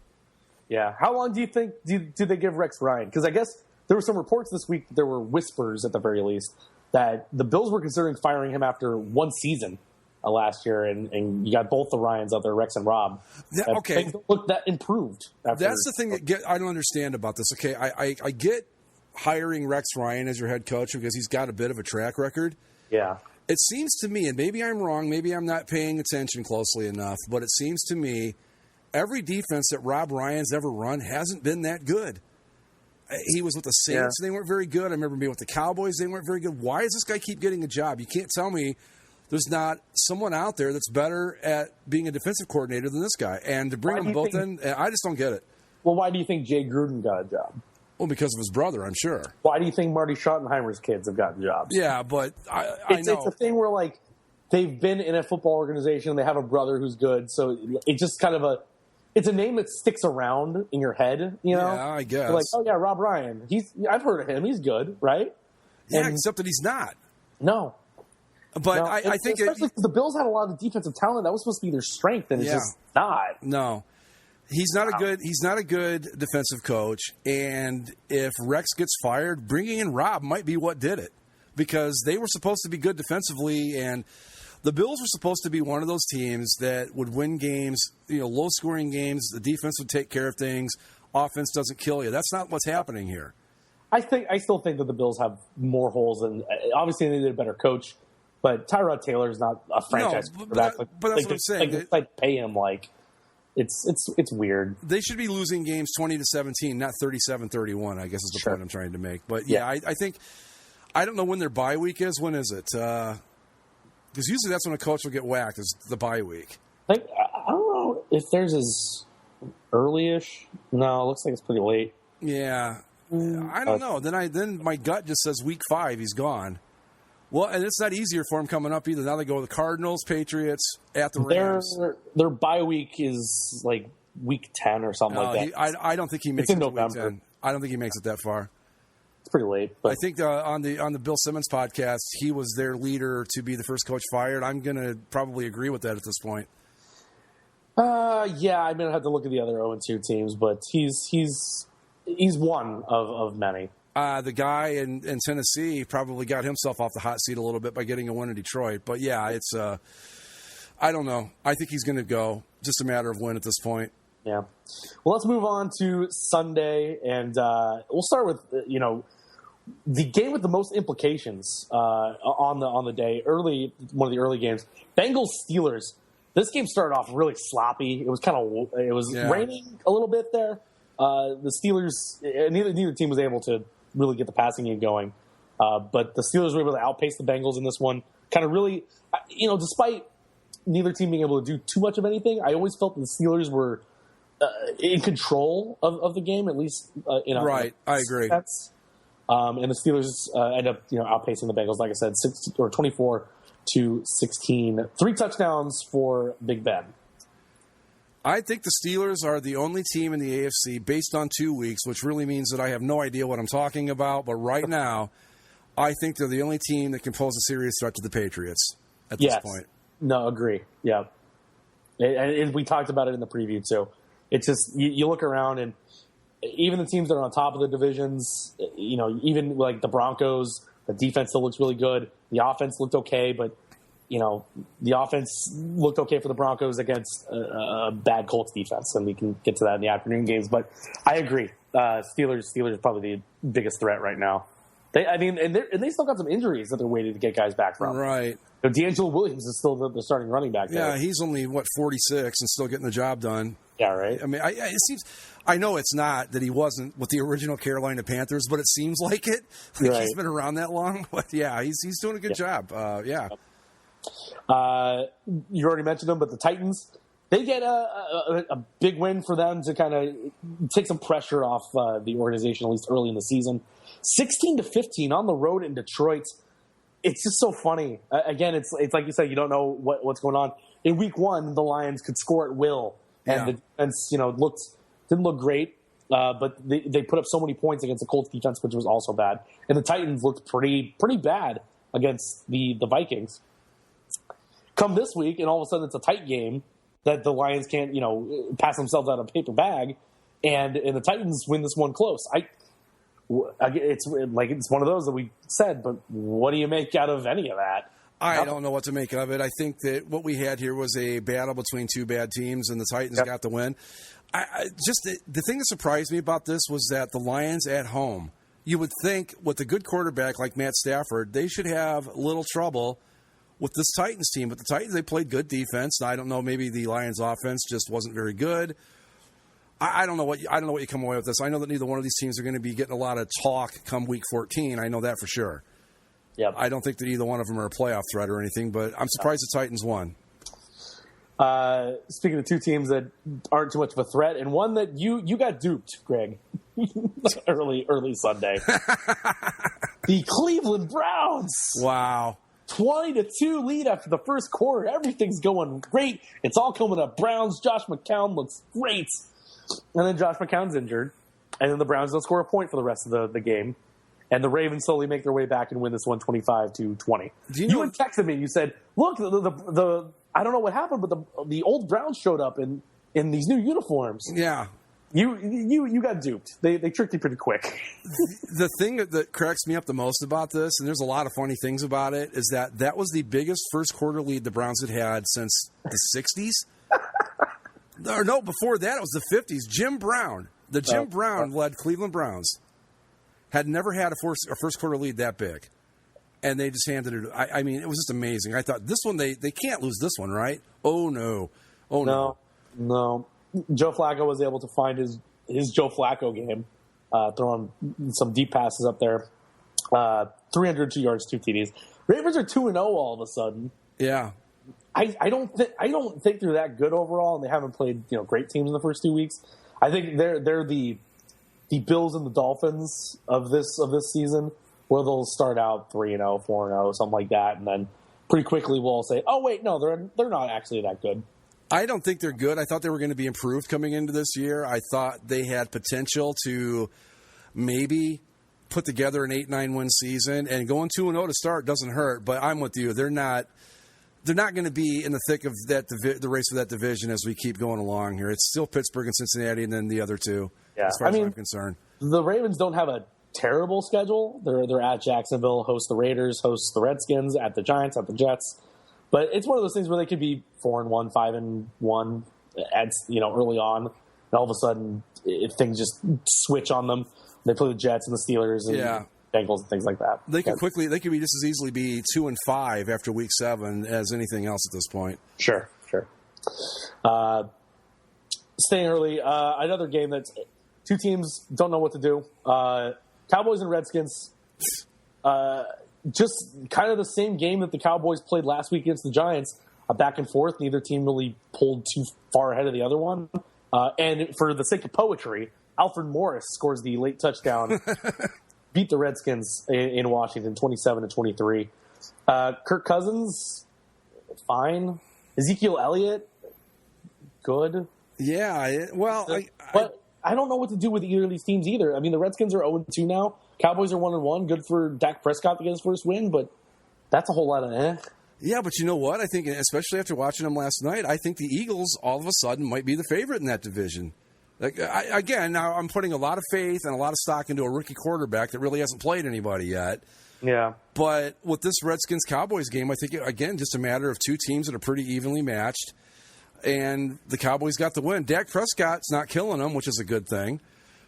Yeah. How long do you think do they give Rex Ryan? Because I guess there were some reports this week, there were whispers at the very least, that the Bills were considering firing him after one season last year, and you got both the Ryans out there, Rex and Rob. Okay. Things look that improved. That's the thing that I don't understand about this. Okay, I get hiring Rex Ryan as your head coach because he's got a bit of a track record. Yeah. It seems to me, and maybe I'm wrong, maybe I'm not paying attention closely enough, but it seems to me every defense that Rob Ryan's ever run hasn't been that good. He was with the Saints, and they weren't very good. I remember being with the Cowboys, they weren't very good. Why does this guy keep getting a job? You can't tell me there's not someone out there that's better at being a defensive coordinator than this guy. And to bring them both in, I just don't get it. Well, why do you think Jay Gruden got a job? Well, because of his brother, I'm sure. Why do you think Marty Schottenheimer's kids have gotten jobs? Yeah, but I know. It's a thing where, like, they've been in a football organization, they have a brother who's good, so it's just kind of it's a name that sticks around in your head, you know? Yeah, I guess. You're like, oh, yeah, Rob Ryan. I've heard of him. He's good, right? Yeah, except that he's not. No. But no, I think especially because the Bills had a lot of defensive talent. That was supposed to be their strength, and it's just not. No. He's not a good defensive coach, and if Rex gets fired, bringing in Rob might be what did it, because they were supposed to be good defensively, and the Bills were supposed to be one of those teams that would win games, low-scoring games. The defense would take care of things. Offense doesn't kill you. That's not what's happening here. I still think that the Bills have more holes, and obviously they need a better coach. But Tyrod Taylor is not a franchise quarterback. But that's what I'm saying. Pay him like it's weird. They should be losing games 20-17, not 37-31. I guess is the point I'm trying to make. But I think I don't know when their bye week is. When is it? Because usually that's when a coach will get whacked, is the bye week. I don't know if theirs is early-ish. No, it looks like it's pretty late. Yeah. I don't know. Then my gut just says week 5, he's gone. Well, and it's not easier for him coming up either. Now they go with the Cardinals, Patriots, at the Rams. Their bye week is like week 10 or something like that. I don't think he makes it to week 10. I don't think he makes it that far. It's pretty late. But. I think on the Bill Simmons podcast, he was their leader to be the first coach fired. I'm going to probably agree with that at this point. Yeah, I'm going to have to look at the other 0-2 teams, but he's one of many. The guy in Tennessee probably got himself off the hot seat a little bit by getting a win in Detroit. But, yeah, it's I don't know. I think he's going to go. Just a matter of when at this point. Yeah. Well, let's move on to Sunday, and we'll start with, the game with the most implications on the day, one of the early games. Bengals-Steelers. This game started off really sloppy. It was raining a little bit there. The Steelers, neither team was able to really get the passing game going. But the Steelers were able to outpace the Bengals in this one. Kind of really, despite neither team being able to do too much of anything, I always felt the Steelers were in control of the game, at least. Right, I agree. And the Steelers end up outpacing the Bengals, like I said, 24-16. 3 touchdowns for Big Ben. I think the Steelers are the only team in the AFC based on 2 weeks, which really means that I have no idea what I'm talking about. But right now, I think they're the only team that can pose a serious threat to the Patriots at this point. No, agree. Yeah. And we talked about it in the preview, too. It's just, you look around, and even the teams that are on top of the divisions, even like the Broncos, the defense still looks really good. The offense looked okay, but the offense looked okay for the Broncos against a bad Colts defense, and we can get to that in the afternoon games. But I agree. Steelers are probably the biggest threat right now. They still got some injuries that they're waiting to get guys back from. Right. D'Angelo Williams is still the starting running back there. Yeah, he's only 46 and still getting the job done. Yeah, right. I mean, it seems. I know it's not that he wasn't with the original Carolina Panthers, but it seems like it. Like he's been around that long. But yeah, he's doing a good job. Yeah. You already mentioned them, but the Titans, they get a big win for them to kind of take some pressure off the organization, at least early in the season. 16-15 on the road in Detroit. It's just so funny. Again, it's like you said, you don't know what's going on. In week 1, the Lions could score at will, and the defense, didn't look great. But they put up so many points against the Colts defense, which was also bad. And the Titans looked pretty bad against the Vikings. Come this week, and all of a sudden it's a tight game that the Lions can't, pass themselves out of a paper bag, and the Titans win this one close. It's one of those that we said, but what do you make out of any of that? I don't know what to make of it. I think that what we had here was a battle between two bad teams, and the Titans got the win. The thing that surprised me about this was that the Lions at home, you would think with a good quarterback like Matt Stafford, they should have little trouble with this Titans team. But the Titans, they played good defense. I don't know, maybe the Lions offense just wasn't very good. I don't know what you come away with this. I know that neither one of these teams are going to be getting a lot of talk come week 14. I know that for sure. Yep. I don't think that either one of them are a playoff threat or anything, but I'm surprised the Titans won. Speaking of two teams that aren't too much of a threat, and one that you got duped, Greg, early Sunday. The Cleveland Browns. Wow. 20-2 lead after the first quarter. Everything's going great. It's all coming up. Browns, Josh McCown looks great. And then Josh McCown's injured. And then the Browns don't score a point for the rest of the game. And the Ravens slowly make their way back and win this one 25-20. You had texted me. You said, look, the I don't know what happened, but the old Browns showed up in these new uniforms. Yeah. You got duped. They tricked you pretty quick. The thing that cracks me up the most about this, and there's a lot of funny things about it, is that was the biggest first quarter lead the Browns had since the 60s. Or no, before that it was the 50s. Jim Brown, Jim Brown led Cleveland Browns, had never had a first quarter lead that big. And they just handed it. I mean, it was just amazing. I thought this one, they can't lose this one, right? Oh, no. Oh, no. Joe Flacco was able to find his Joe Flacco game, throwing some deep passes up there. 302 yards, 2 TDs. Ravens are 2-0 all of a sudden. Yeah. I don't think they're that good overall, and they haven't played great teams in the first 2 weeks. I think they're the Bills and the Dolphins of this season, where they'll start out 3-0, 4-0, something like that, and then pretty quickly we'll say, oh wait, no, they're not actually that good. I don't think they're good. I thought they were going to be improved coming into this year. I thought they had potential to maybe put together an 8-9 win season, and going 2-0 to start doesn't hurt. But I'm with you. They're not going to be in the thick of the race for that division as we keep going along here. It's still Pittsburgh and Cincinnati, and then the other two. Yeah. As far as I'm concerned, the Ravens don't have a terrible schedule. They're at Jacksonville, host the Raiders, host the Redskins, at the Giants, at the Jets. But it's one of those things where they could be 4-1, 5-1, early on, and all of a sudden things just switch on them. They play the Jets and the Steelers and Bengals and things like that. They could be just as easily be 2-5 after week 7 as anything else at this point. Sure. Staying early, another game that two teams don't know what to do. Cowboys and Redskins. Just kind of the same game that the Cowboys played last week against the Giants, back and forth. Neither team really pulled too far ahead of the other one. And for the sake of poetry, Alfred Morris scores the late touchdown, beat the Redskins in Washington 27-23. Kirk Cousins, fine. Ezekiel Elliott, good. Yeah, but I don't know what to do with either of these teams either. I mean, the Redskins are 0-2 now. Cowboys are 1-1. Good for Dak Prescott to get his first win, but that's a whole lot of Yeah, but you know what? I think, especially after watching them last night, I think the Eagles all of a sudden might be the favorite in that division. Now I'm putting a lot of faith and a lot of stock into a rookie quarterback that really hasn't played anybody yet. Yeah. But with this Redskins-Cowboys game, I think, again, just a matter of two teams that are pretty evenly matched, and the Cowboys got the win. Dak Prescott's not killing them, which is a good thing.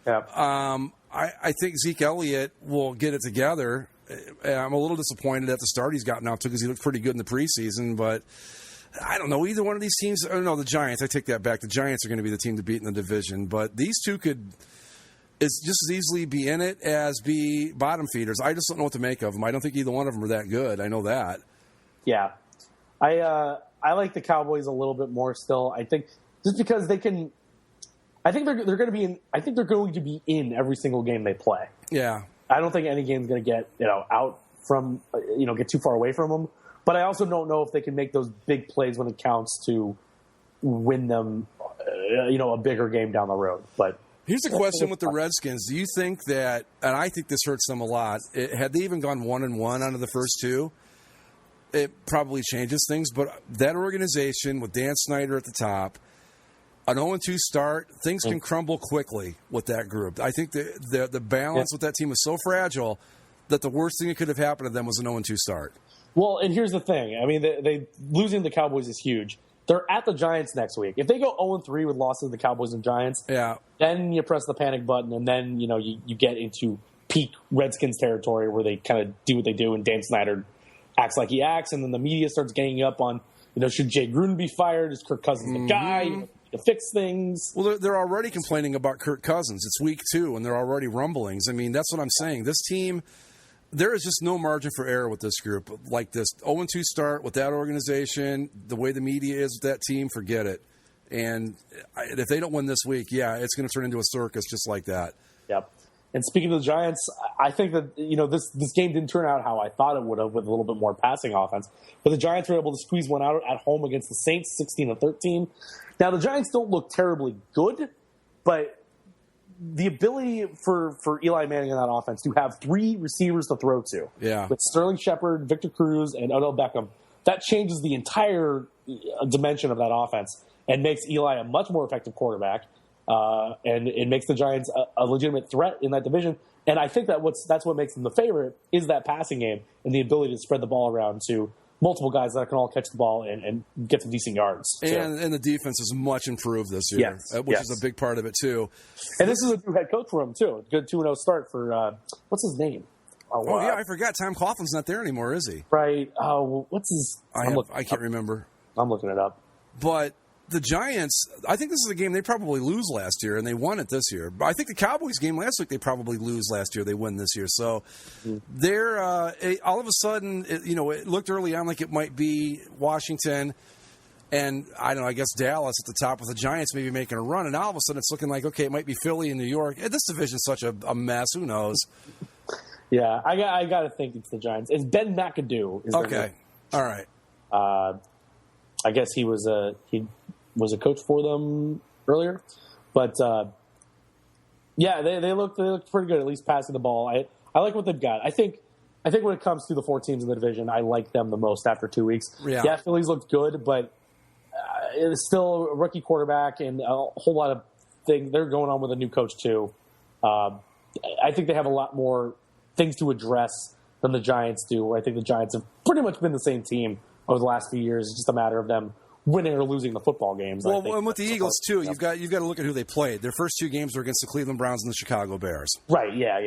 Yeah. I think Zeke Elliott will get it together. I'm a little disappointed at the start he's gotten out to because he looked pretty good in the preseason, but I don't know. Either one of these teams, the Giants, I take that back. The Giants are going to be the team to beat in the division, but these two could just as easily be in it as be bottom feeders. I just don't know what to make of them. I don't think either one of them are that good. I know that. Yeah. I like the Cowboys a little bit more still. I think just because they can – I think they're going to be in. I think they're going to be in every single game they play. Yeah, I don't think any game's going to get out from get too far away from them. But I also don't know if they can make those big plays when it counts to win them, a bigger game down the road. But here's a question with the Redskins: do you think that? And I think this hurts them a lot. Had they even gone 1-1 out of the first two, it probably changes things. But that organization with Dan Snyder at the top, an 0-2 start, things can crumble quickly with that group. I think the balance with that team was so fragile that the worst thing that could have happened to them was an 0-2 start. Well, and here's the thing. I mean, they losing the Cowboys is huge. They're at the Giants next week. If they go 0-3 with losses to the Cowboys and Giants, then you press the panic button, and then you get into peak Redskins territory where they kind of do what they do, and Dan Snyder acts like he acts, and then the media starts ganging up on, should Jay Gruden be fired? Is Kirk Cousins the guy to fix things? Well, they're already complaining about Kirk Cousins. It's week 2, and there are already rumblings. I mean, that's what I'm saying. This team, there is just no margin for error with this group. Like this 0-2 start with that organization, the way the media is with that team, forget it. And if they don't win this week, it's going to turn into a circus just like that. Yep. And speaking of the Giants, I think that this game didn't turn out how I thought it would have, with a little bit more passing offense. But the Giants were able to squeeze one out at home against the Saints, 16-13. Now the Giants don't look terribly good, but the ability for Eli Manning in that offense to have 3 receivers to throw to, with Sterling Shepard, Victor Cruz, and Odell Beckham, that changes the entire dimension of that offense and makes Eli a much more effective quarterback. And it makes the Giants a legitimate threat in that division. And I think that's what makes them the favorite, is that passing game and the ability to spread the ball around to multiple guys that can all catch the ball and get some decent yards. And the defense is much improved this year, which is a big part of it, too. And this is a new head coach for him, too. Good 2-0 start for, what's his name? I forgot. Tom Coughlin's not there anymore, is he? Right. What's his... I can't remember. I'm looking it up. But the Giants, I think this is a game they probably lose last year, and they won it this year. But I think the Cowboys game last week, they probably lose last year. They win this year. So they're all of a sudden, it looked early on like it might be Washington and, I don't know, I guess Dallas at the top with the Giants maybe making a run. And all of a sudden it's looking like, okay, it might be Philly and New York. This division's such a mess. Who knows? Yeah, I got to think it's the Giants. It's Ben McAdoo. Okay. All right. I guess he was a coach for them earlier, but they looked pretty good, at least passing the ball. I like what they've got. I think when it comes to the 4 teams in the division, I like them the most after 2 weeks. Yeah, Phillies looked good, but it's still a rookie quarterback and a whole lot of things. They're going on with a new coach too. I think they have a lot more things to address than the Giants do. I think the Giants have pretty much been the same team over the last few years. It's just a matter of them winning or losing the football games. Well, and with the Eagles too, you've got to look at who they played. Their first 2 games were against the Cleveland Browns and the Chicago Bears. Right. Yeah.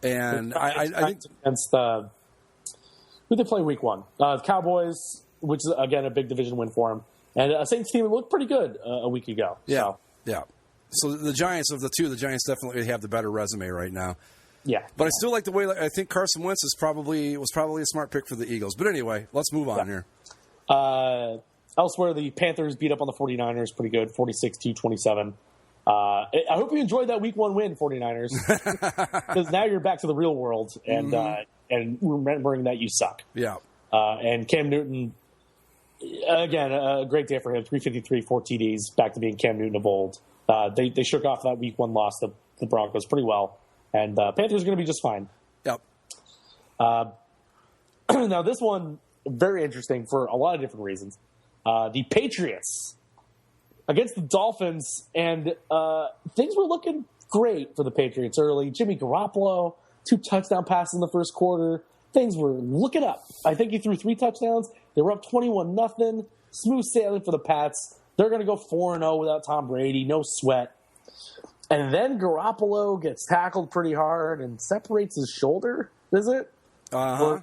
And I think against who they play week 1, Cowboys, which is again a big division win for them, and a Saints team that looked pretty good a week ago. Yeah. So the Giants, of the 2, the Giants definitely have the better resume right now. Yeah, but I still like the way. I think Carson Wentz was probably a smart pick for the Eagles. But anyway, let's move on here. Elsewhere, the Panthers beat up on the 49ers pretty good, 46-27. I hope you enjoyed that Week 1 win, 49ers, because now you're back to the real world and remembering that you suck. Yeah. And Cam Newton, again, a great day for him. 353, 4 TDs, back to being Cam Newton of old. They shook off that Week 1 loss to the Broncos pretty well. And Panthers are going to be just fine. Yep. Now, this one, very interesting for a lot of different reasons. The Patriots against the Dolphins, and things were looking great for the Patriots early. Jimmy Garoppolo, 2 touchdown passes in the first quarter. Things were looking up. I think he threw 3 touchdowns. They were up 21-0. Smooth sailing for the Pats. They're going to go 4-0 without Tom Brady. No sweat. And then Garoppolo gets tackled pretty hard and separates his shoulder. Is it? Uh-huh.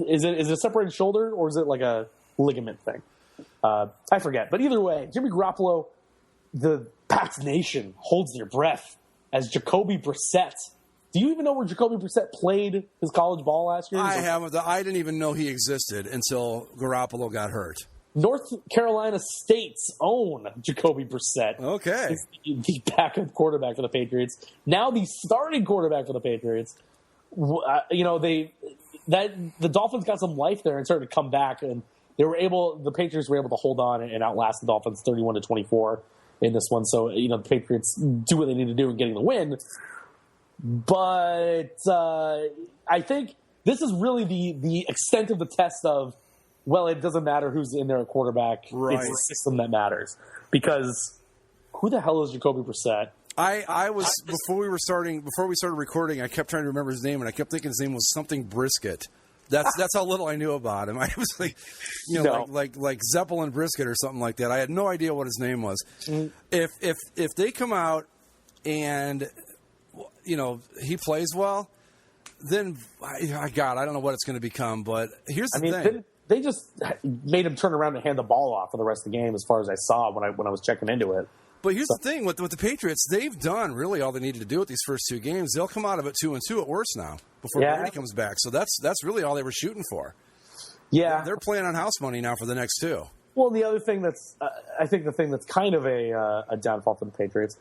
Is it a separated shoulder, or is it like a ligament thing? I forget. But either way, Jimmy Garoppolo, the Pats Nation holds their breath as Jacoby Brissett. Do you even know where Jacoby Brissett played his college ball last year? I haven't. I didn't even know he existed until Garoppolo got hurt. North Carolina State's own Jacoby Brissett. Okay. Is the backup quarterback for the Patriots. Now the starting quarterback for the Patriots. The Dolphins got some life there and started to come back, and the Patriots were able to hold on and outlast the Dolphins 31-24 in this one. So, the Patriots do what they need to do in getting the win. But I think this is really the extent of the test of well, it doesn't matter who's in there at quarterback. Right. It's the system that matters. Because who the hell is Jacoby Brissett? I was before we started recording, I kept trying to remember his name, and I kept thinking his name was something Brisket. That's how little I knew about him. I was like, like Zeppelin Brisket or something like that. I had no idea what his name was. Mm. If they come out and he plays well, then I don't know what it's going to become. But here's the thing. They just made him turn around and hand the ball off for the rest of the game, as far as I saw when I was checking into it. But here's the thing with the Patriots, they've done really all they needed to do with these first two games. They'll come out of it 2-2 at worst now before Brady comes back. So that's really all they were shooting for. Yeah, they're playing on house money now for the next two. Well, the other thing I think the thing that's kind of a downfall for the Patriots,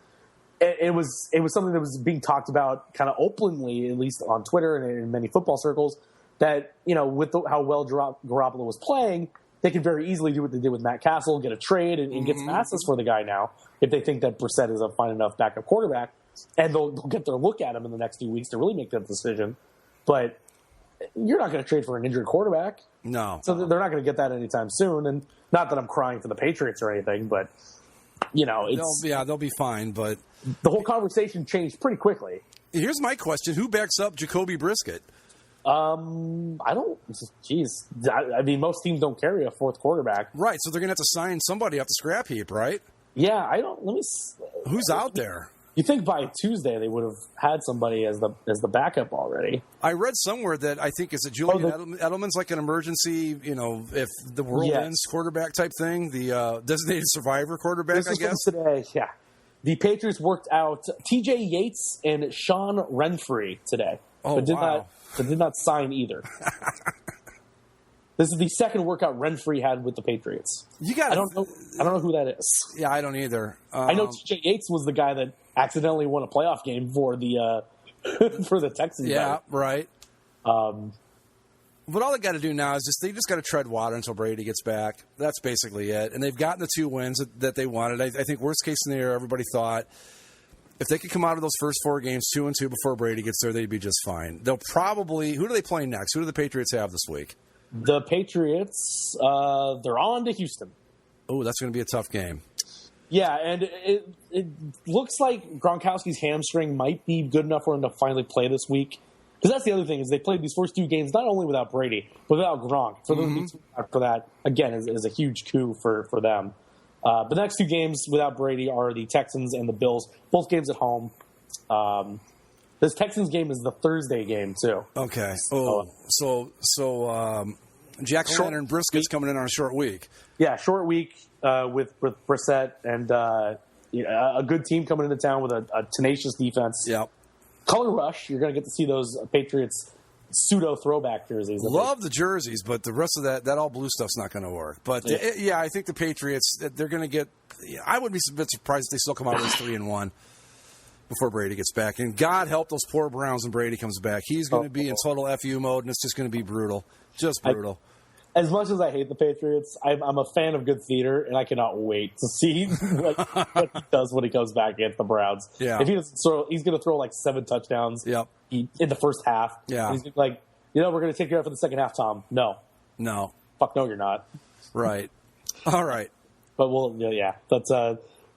it was something that was being talked about kind of openly, at least on Twitter and in many football circles, that with how well Garoppolo was playing, they could very easily do what they did with Matt Castle, get a trade, and get some assets for the guy now, if they think that Brissett is a fine enough backup quarterback. And they'll get their look at him in the next few weeks to really make that decision. But you're not going to trade for an injured quarterback. No. So they're not going to get that anytime soon. And not that I'm crying for the Patriots or anything, but, they'll be fine. But the whole conversation changed pretty quickly. Here's my question. Who backs up Jacoby Brisket? I mean, most teams don't carry a fourth quarterback. Right, so they're going to have to sign somebody off the scrap heap, right? Yeah, Who's out there? You think by Tuesday they would have had somebody as the backup already? I read somewhere that I think it's a Julian Edelman's like an emergency, if the world ends quarterback type thing, the designated survivor quarterback, I guess. Today, yeah. The Patriots worked out T.J. Yates and Sean Renfree today. Oh, wow. But did not sign either. This is the second workout Renfree had with the Patriots. I don't know who that is. Yeah, I don't either. I know T.J. Yates was the guy that accidentally won a playoff game for the for the Texans. Yeah, right. But all they got to do now is they just got to tread water until Brady gets back. That's basically it. And they've gotten the 2 wins that they wanted. I think worst case scenario, everybody thought, if they could come out of those first 4 games 2-2 before Brady gets there, they'd be just fine. They'll probably – who do they play next? Who do the Patriots have this week? The Patriots, they're on to Houston. Oh, that's going to be a tough game. Yeah, and it looks like Gronkowski's hamstring might be good enough for him to finally play this week. Because that's the other thing, is they played these first 2 games not only without Brady, but without Gronk. For them to be for that, again, is a huge coup for them. But the next 2 games without Brady are the Texans and the Bills, both games at home. This Texans game is the Thursday game, too. Okay. So Jack Lantern Brisket's coming in on a short week. Yeah, short week with Brissett and a good team coming into town with a tenacious defense. Yep. Color rush, you're going to get to see those Patriots pseudo throwback jerseys. Love the jerseys, but the rest of that all blue stuff's not going to work. But I think the Patriots, they're going to get. I would be a bit surprised if they still come out with 3-1 before Brady gets back. And God help those poor Browns when Brady comes back. He's going to be in total FU mode, and it's just going to be brutal, just brutal. As much as I hate the Patriots, I'm a fan of good theater, and I cannot wait to see what he does when he comes back against the Browns. Yeah. If he doesn't throw, he's going to throw like 7 touchdowns in the first half. Yeah. And he's like, we're going to take you out for the second half, Tom. No. Fuck no, you're not. Right. All right. But that's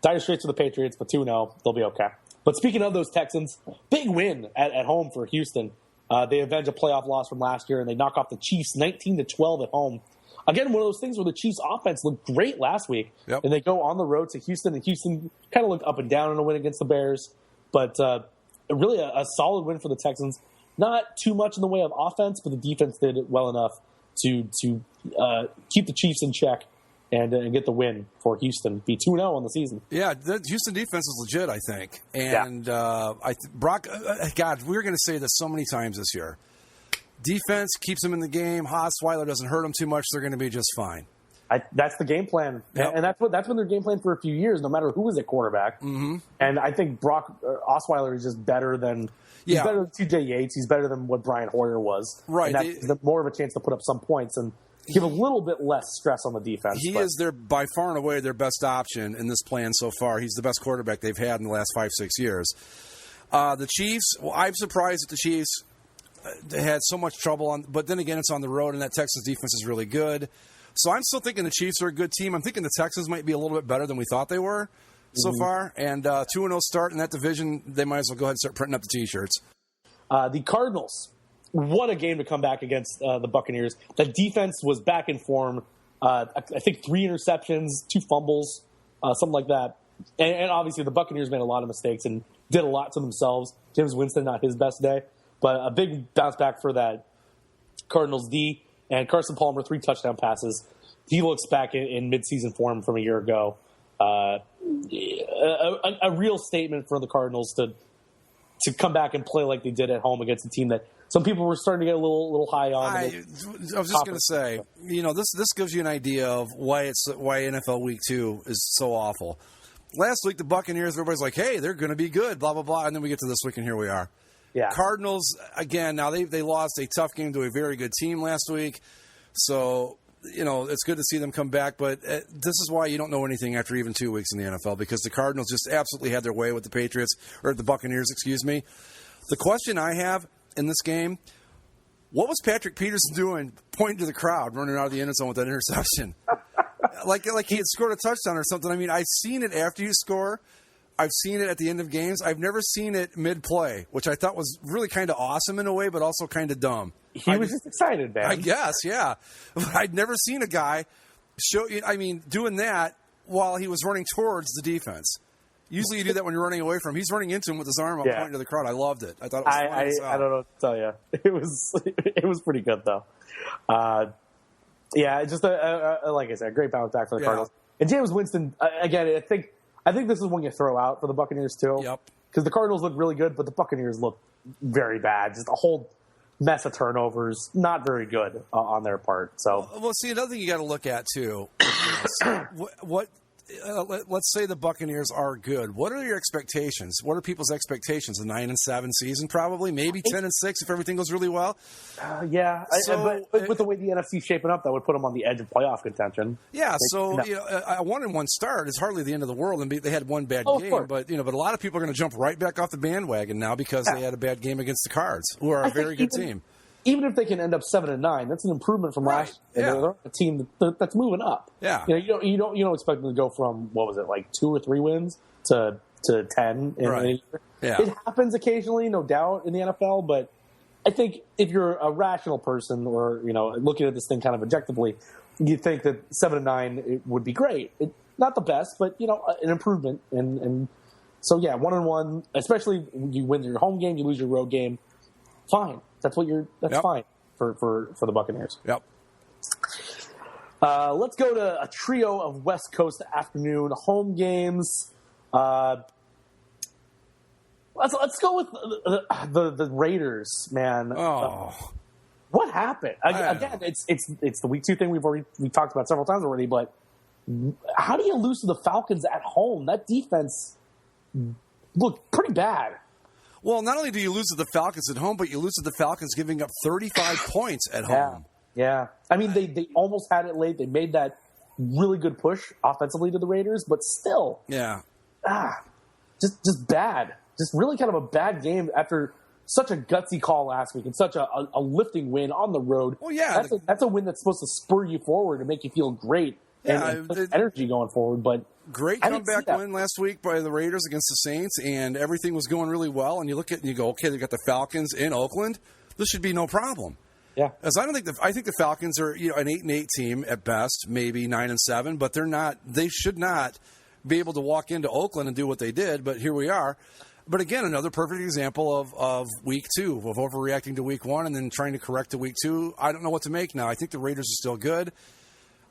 dire straits for the Patriots, but 2-0, they'll be okay. But speaking of those Texans, big win at home for Houston. They avenge a playoff loss from last year, and they knock off the Chiefs 19-12 at home. Again, one of those things where the Chiefs' offense looked great last week, and they go on the road to Houston, and Houston kind of looked up and down in a win against the Bears. But really a solid win for the Texans. Not too much in the way of offense, but the defense did it well enough to keep the Chiefs in check and get the win for Houston. Be 2-0 on the season. Yeah, the Houston defense is legit, I think. And Brock, God, we're going to say this so many times this year. Defense keeps them in the game. Osweiler doesn't hurt them too much. They're going to be just fine. That's the game plan, and that's been their game plan for a few years. No matter who is at quarterback, and I think Brock Osweiler is just better than better than T.J. Yates. He's better than what Brian Hoyer was. Right, and that's more of a chance to put up some points and give a little bit less stress on the defense. He is by far and away their best option in this plan so far. He's the best quarterback they've had in the last 5-6 years. The Chiefs, I'm surprised at the Chiefs. they had so much trouble but then again, it's on the road, and that Texans defense is really good. So I'm still thinking the Chiefs are a good team. I'm thinking the Texans might be a little bit better than we thought they were so far. And 2-0 start in that division, they might as well go ahead and start printing up the T-shirts. The Cardinals, what a game to come back against the Buccaneers. The defense was back in form. I think 3 interceptions, 2 fumbles, something like that. And obviously the Buccaneers made a lot of mistakes and did a lot to themselves. James Winston, not his best day. But a big bounce back for that Cardinals D. And Carson Palmer, 3 touchdown passes. He looks back in midseason form from a year ago. A real statement for the Cardinals to come back and play like they did at home against a team that some people were starting to get a little high on. I was just going to say, this gives you an idea of why NFL Week 2 is so awful. Last week, the Buccaneers, everybody's like, hey, they're going to be good, blah, blah, blah. And then we get to this week, and here we are. Yeah. Cardinals, again, now they lost a tough game to a very good team last week. So, it's good to see them come back. But this is why you don't know anything after even 2 weeks in the NFL, because the Cardinals just absolutely had their way with the Patriots, or the Buccaneers, excuse me. The question I have in this game, what was Patrick Peterson doing pointing to the crowd, running out of the end zone with that interception? like he had scored a touchdown or something. I mean, I've seen it after you score. I've seen it at the end of games. I've never seen it mid-play, which I thought was really kind of awesome in a way, but also kind of dumb. He was just excited, man. I guess, yeah. I'd never seen a guy doing that while he was running towards the defense. Usually you do that when you're running away from him. He's running into him with his arm up, pointing to the crowd. I loved it. I thought it was funny. I don't know what to tell you. It was pretty good, though. Just like I said, a great bounce back for the Cardinals. And James Winston, again, I think this is one you throw out for the Buccaneers, too. Yep. Because the Cardinals look really good, but the Buccaneers look very bad. Just a whole mess of turnovers. Not very good on their part. So, well, see, another thing you got to look at, too. Let's say the Buccaneers are good. What are your expectations? What are people's expectations? A 9-7 season, probably, maybe 10-6 if everything goes really well. But with the way the NFC's shaping up, that would put them on the edge of playoff contention. Yeah, a 1-1 start is hardly the end of the world, and they had one bad game. But a lot of people are going to jump right back off the bandwagon now because they had a bad game against the Cards, who are a very good team. Even if they can end up 7-9, that's an improvement from last year. Yeah. They're a team that's moving up. Yeah, you don't expect them to go from what was it, like 2 or 3 wins to 10 in a year. Yeah. It happens occasionally, no doubt, in the NFL. But I think if you're a rational person, or looking at this thing kind of objectively, you think that 7-9 it would be great. Not the best, but an improvement. And so 1-1, especially when you win your home game, you lose your road game. Fine. That's fine for the Buccaneers. Yep. Let's go to a trio of West Coast afternoon home games. Let's go with the Raiders, man. Oh, what happened? Again, it's the week 2 thing we talked about several times already. But how do you lose to the Falcons at home? That defense looked pretty bad. Well, not only do you lose to the Falcons at home, but you lose to the Falcons giving up 35 points at home. Yeah. I mean, they almost had it late. They made that really good push offensively to the Raiders, but still. Yeah. Just bad. Just really kind of a bad game after such a gutsy call last week and such a lifting win on the road. Well, yeah. That's a win that's supposed to spur you forward and make you feel great. And put energy going forward, but great comeback win last week by the Raiders against the Saints, and everything was going really well. And you look at it and you go, okay, they got the Falcons in Oakland. This should be no problem. Yeah, as I think the Falcons are an 8-8 team at best, maybe 9-7, but they're not. They should not be able to walk into Oakland and do what they did. But here we are. But again, another perfect example of week 2, of overreacting to week 1 and then trying to correct to week 2. I don't know what to make now. I think the Raiders are still good.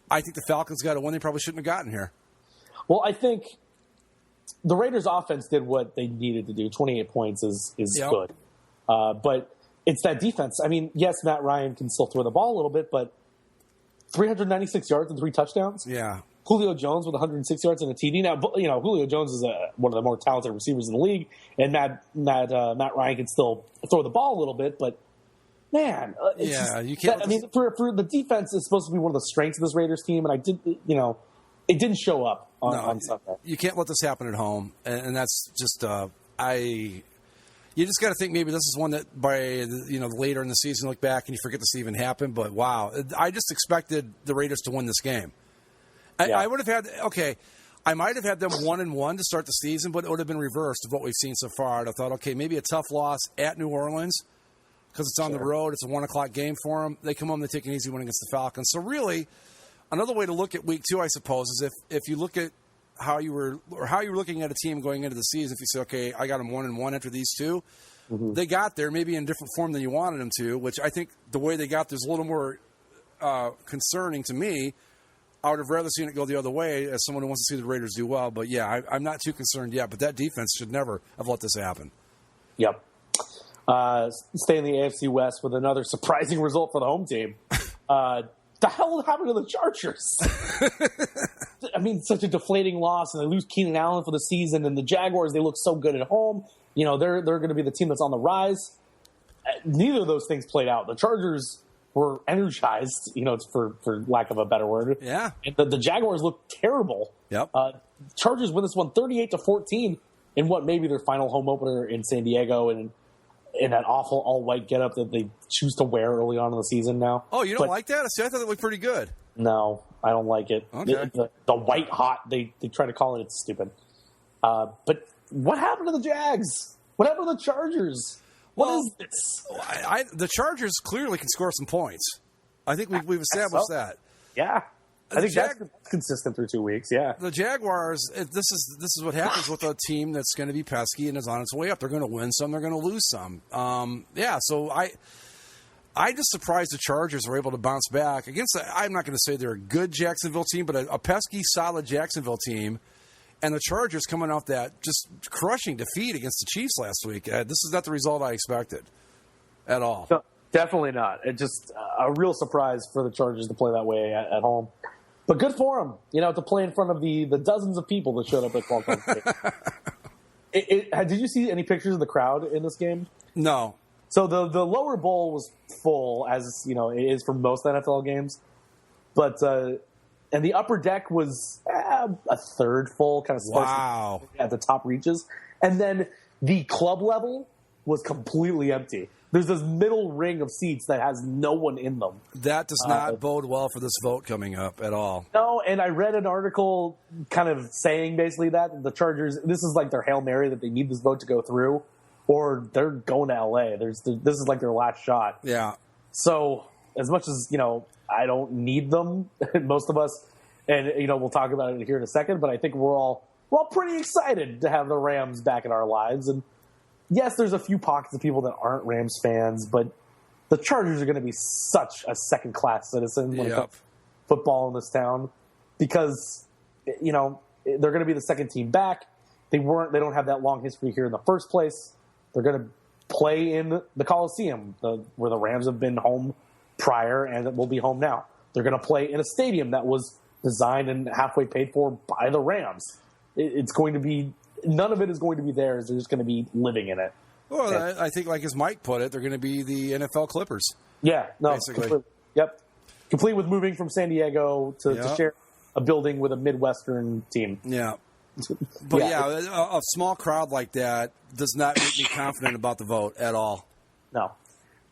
I think the Falcons got a win they probably shouldn't have gotten here. Well, I think the Raiders' offense did what they needed to do. 28 points is good. But it's that defense. I mean, yes, Matt Ryan can still throw the ball a little bit, but 396 yards and 3 touchdowns? Yeah. Julio Jones with 106 yards and a TD. Now, Julio Jones is one of the more talented receivers in the league, and Matt Ryan can still throw the ball a little bit, but man, you can't. For the defense is supposed to be one of the strengths of this Raiders team, and it didn't show up on Sunday. You can't let this happen at home, and that's just You just got to think maybe this is one that by later in the season look back and you forget this even happened. But wow, I just expected the Raiders to win this game. I would have had I might have had them 1-1 to start the season, but it would have been reversed of what we've seen so far. I'd have thought, okay, maybe a tough loss at New Orleans because it's on the road. It's a 1:00 game for them. They come home, they take an easy win against the Falcons. So really, another way to look at Week 2, I suppose, is if you look at how you were looking at a team going into the season. If you say, okay, I got them 1-1 after these two, they got there maybe in different form than you wanted them to, which I think the way they got there is a little more concerning to me. I would have rather seen it go the other way as someone who wants to see the Raiders do well. But, yeah, I'm not too concerned yet. But that defense should never have let this happen. Yep. Stay in the AFC West with another surprising result for the home team. The hell happened to the Chargers? I mean, such a deflating loss, and they lose Keenan Allen for the season. And the Jaguars, they look so good at home. They're going to be the team that's on the rise. Neither of those things played out. The Chargers were energized, for lack of a better word. Yeah. And the Jaguars look terrible. Yep. Chargers win this one 38-14 in what may be their final home opener in San Diego, and in that awful all-white getup that they choose to wear early on in the season now. Oh, you don't like that? See, I thought it looked pretty good. No, I don't like it. Okay. The white hot, they try to call it. It's stupid. But what happened to the Jags? What happened to the Chargers? What is this? The Chargers clearly can score some points. I think we've established that. Yeah. I think that's consistent through 2 weeks, yeah. The Jaguars, this is what happens with a team that's going to be pesky and is on its way up. They're going to win some, they're going to lose some. So I just surprised the Chargers were able to bounce back against. I'm not going to say they're a good Jacksonville team, but a pesky, solid Jacksonville team. And the Chargers coming off that just crushing defeat against the Chiefs last week. This is not the result I expected at all. No, definitely not. It's just a real surprise for the Chargers to play that way at home. But good for them, to play in front of the dozens of people that showed up at Qualcomm State. Did you see any pictures of the crowd in this game? No. So the lower bowl was full, as it is for most NFL games, but and the upper deck was a third full, kind of wow at the top reaches, and then the club level was completely empty. There's this middle ring of seats that has no one in them. That does not bode well for this vote coming up at all. No, and I read an article kind of saying basically that the Chargers, this is like their Hail Mary that they need this vote to go through, or they're going to L.A. This is like their last shot. Yeah. So as much as, I don't need them, most of us, and, we'll talk about it here in a second, but I think we're all pretty excited to have the Rams back in our lives. And yes, there's a few pockets of people that aren't Rams fans, but the Chargers are going to be such a second-class citizen when it comes to football in this town because, they're going to be the second team back. They don't have that long history here in the first place. They're going to play in the Coliseum, where the Rams have been home prior and will be home now. They're going to play in a stadium that was designed and halfway paid for by the Rams. It's going to be none of it is going to be theirs. They're just going to be living in it. Well, I think, like as Mike put it, they're going to be the NFL Clippers. Yeah, no, basically. completely. Yep. Complete with moving from San Diego to share a building with a Midwestern team. Yeah. But, a small crowd like that does not make me confident about the vote at all. No.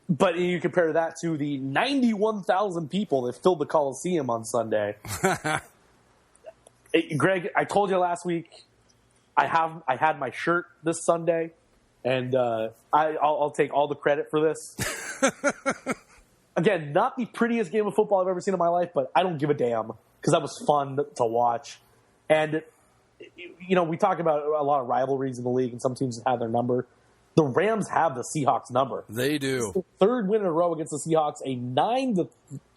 But you compare that to the 91,000 people that filled the Coliseum on Sunday. Greg, I told you last week, I had my shirt this Sunday, and I'll take all the credit for this. Again, not the prettiest game of football I've ever seen in my life, but I don't give a damn because that was fun to watch. And, we talk about a lot of rivalries in the league, and some teams have their number. The Rams have the Seahawks number. They do. It's the third win in a row against the Seahawks, a 9-6,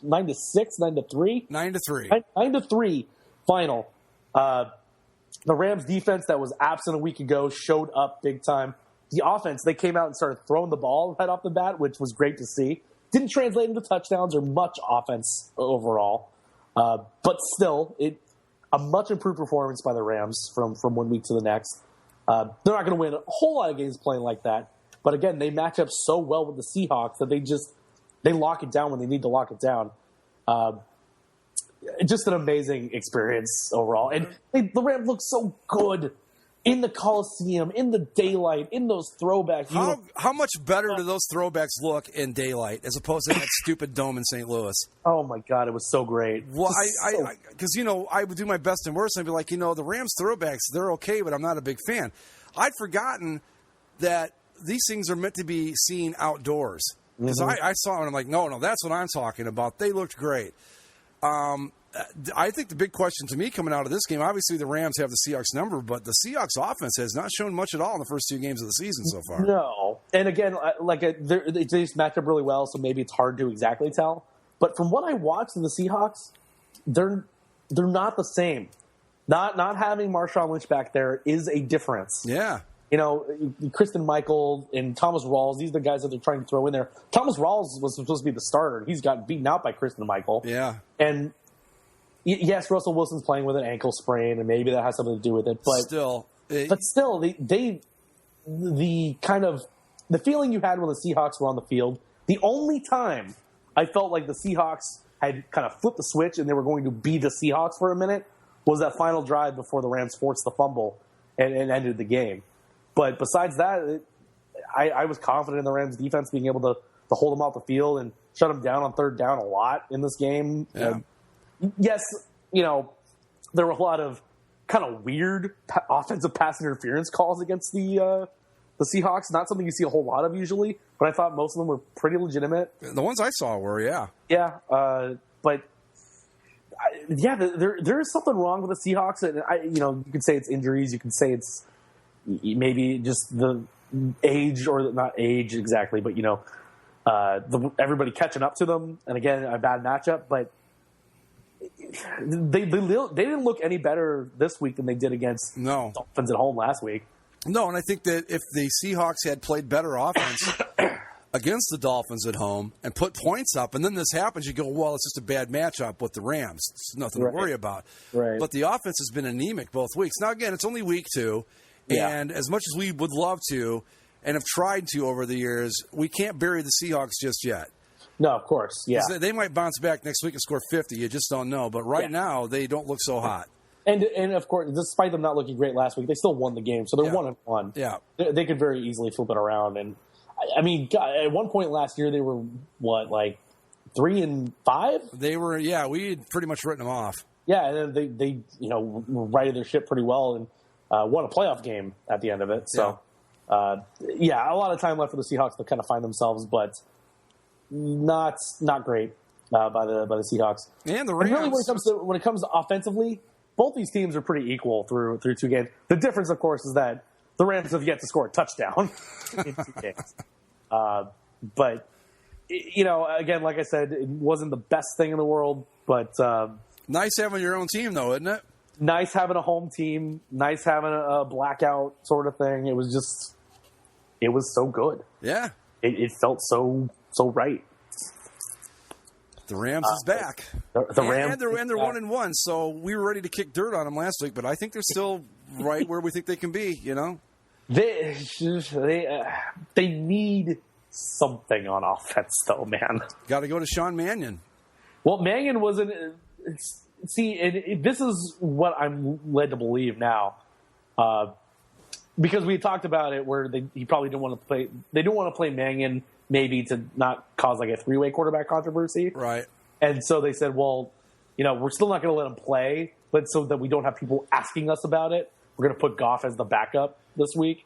9-3? 9-3. 9-3 final. The Rams defense that was absent a week ago showed up big time. The offense, they came out and started throwing the ball right off the bat, which was great to see. Didn't translate into touchdowns or much offense overall. But still, a much improved performance by the Rams from 1 week to the next. They're not going to win a whole lot of games playing like that. But again, they match up so well with the Seahawks that they lock it down when they need to lock it down. Just an amazing experience overall. And the Rams look so good. in the Coliseum, in the daylight, in those throwbacks. How much better do those throwbacks look in daylight as opposed to that stupid dome in St. Louis? Oh, my God, it was so great. Well, because, I would do my best and worst, and I'd be like, the Rams throwbacks, they're okay, but I'm not a big fan. I'd forgotten that these things are meant to be seen outdoors. Because I saw it, and I'm like, no, that's what I'm talking about. They looked great. I think the big question to me coming out of this game, obviously the Rams have the Seahawks number, but the Seahawks offense has not shown much at all in the first 2 games of the season so far. No. And again, they just match up really well, so maybe it's hard to exactly tell. But from what I watched of the Seahawks, they're not the same. Not having Marshawn Lynch back there is a difference. Yeah. Kristen Michael and Thomas Rawls, these are the guys that they're trying to throw in there. Thomas Rawls was supposed to be the starter. He's got beaten out by Kristen Michael. Yeah. And yes, Russell Wilson's playing with an ankle sprain, and maybe that has something to do with it. But still, the feeling you had when the Seahawks were on the field, the only time I felt like the Seahawks had kind of flipped the switch and they were going to be the Seahawks for a minute was that final drive before the Rams forced the fumble and ended the game. But besides that, I was confident in the Rams' defense being able to hold them off the field and shut them down on third down a lot in this game. Yeah. Yes, there were a lot of kind of weird offensive pass interference calls against the Seahawks. Not something you see a whole lot of usually, but I thought most of them were pretty legitimate. The ones I saw were, yeah. Yeah, but there is something wrong with the Seahawks. And you can say it's injuries. You can say it's maybe just the age, or not age exactly, but everybody catching up to them. And again, a bad matchup, but they didn't look any better this week than they did against the Dolphins at home last week. No, and I think that if the Seahawks had played better offense against the Dolphins at home and put points up, and then this happens, you go, well, it's just a bad matchup with the Rams. It's nothing to worry about. Right. But the offense has been anemic both weeks. Now, again, it's only week 2, and as much as we would love to and have tried to over the years, we can't bury the Seahawks just yet. No, of course, yeah. They might bounce back next week and score 50. You just don't know. But right now, they don't look so hot. And of course, despite them not looking great last week, they still won the game. So they're 1-1. Yeah. They could very easily flip it around. And I mean, at one point last year, they were, 3-5? They were, we had pretty much written them off. Yeah, and then they righted their ship pretty well and won a playoff game at the end of it. So, a lot of time left for the Seahawks to kind of find themselves, but not great by the Seahawks. And the Rams. And really, when it comes to offensively, both these teams are pretty equal through 2 games. The difference, of course, is that the Rams have yet to score a touchdown in 2 games. But again, like I said, it wasn't the best thing in the world, but nice having your own team, though, isn't it? Nice having a home team. Nice having a blackout sort of thing. It was so good. Yeah, it felt so right. The Rams is back. The Rams, and they're 1-1. So we were ready to kick dirt on them last week, but I think they're still right where we think they can be. They need something on offense, though, man. Got to go to Sean Mannion. Well, Mannion wasn't. See, this is what I'm led to believe now, because we talked about it where he probably didn't want to play. They didn't want to play Mannion. Maybe to not cause like a 3-way quarterback controversy. Right. And so they said, well, we're still not going to let him play, but so that we don't have people asking us about it, we're going to put Goff as the backup this week.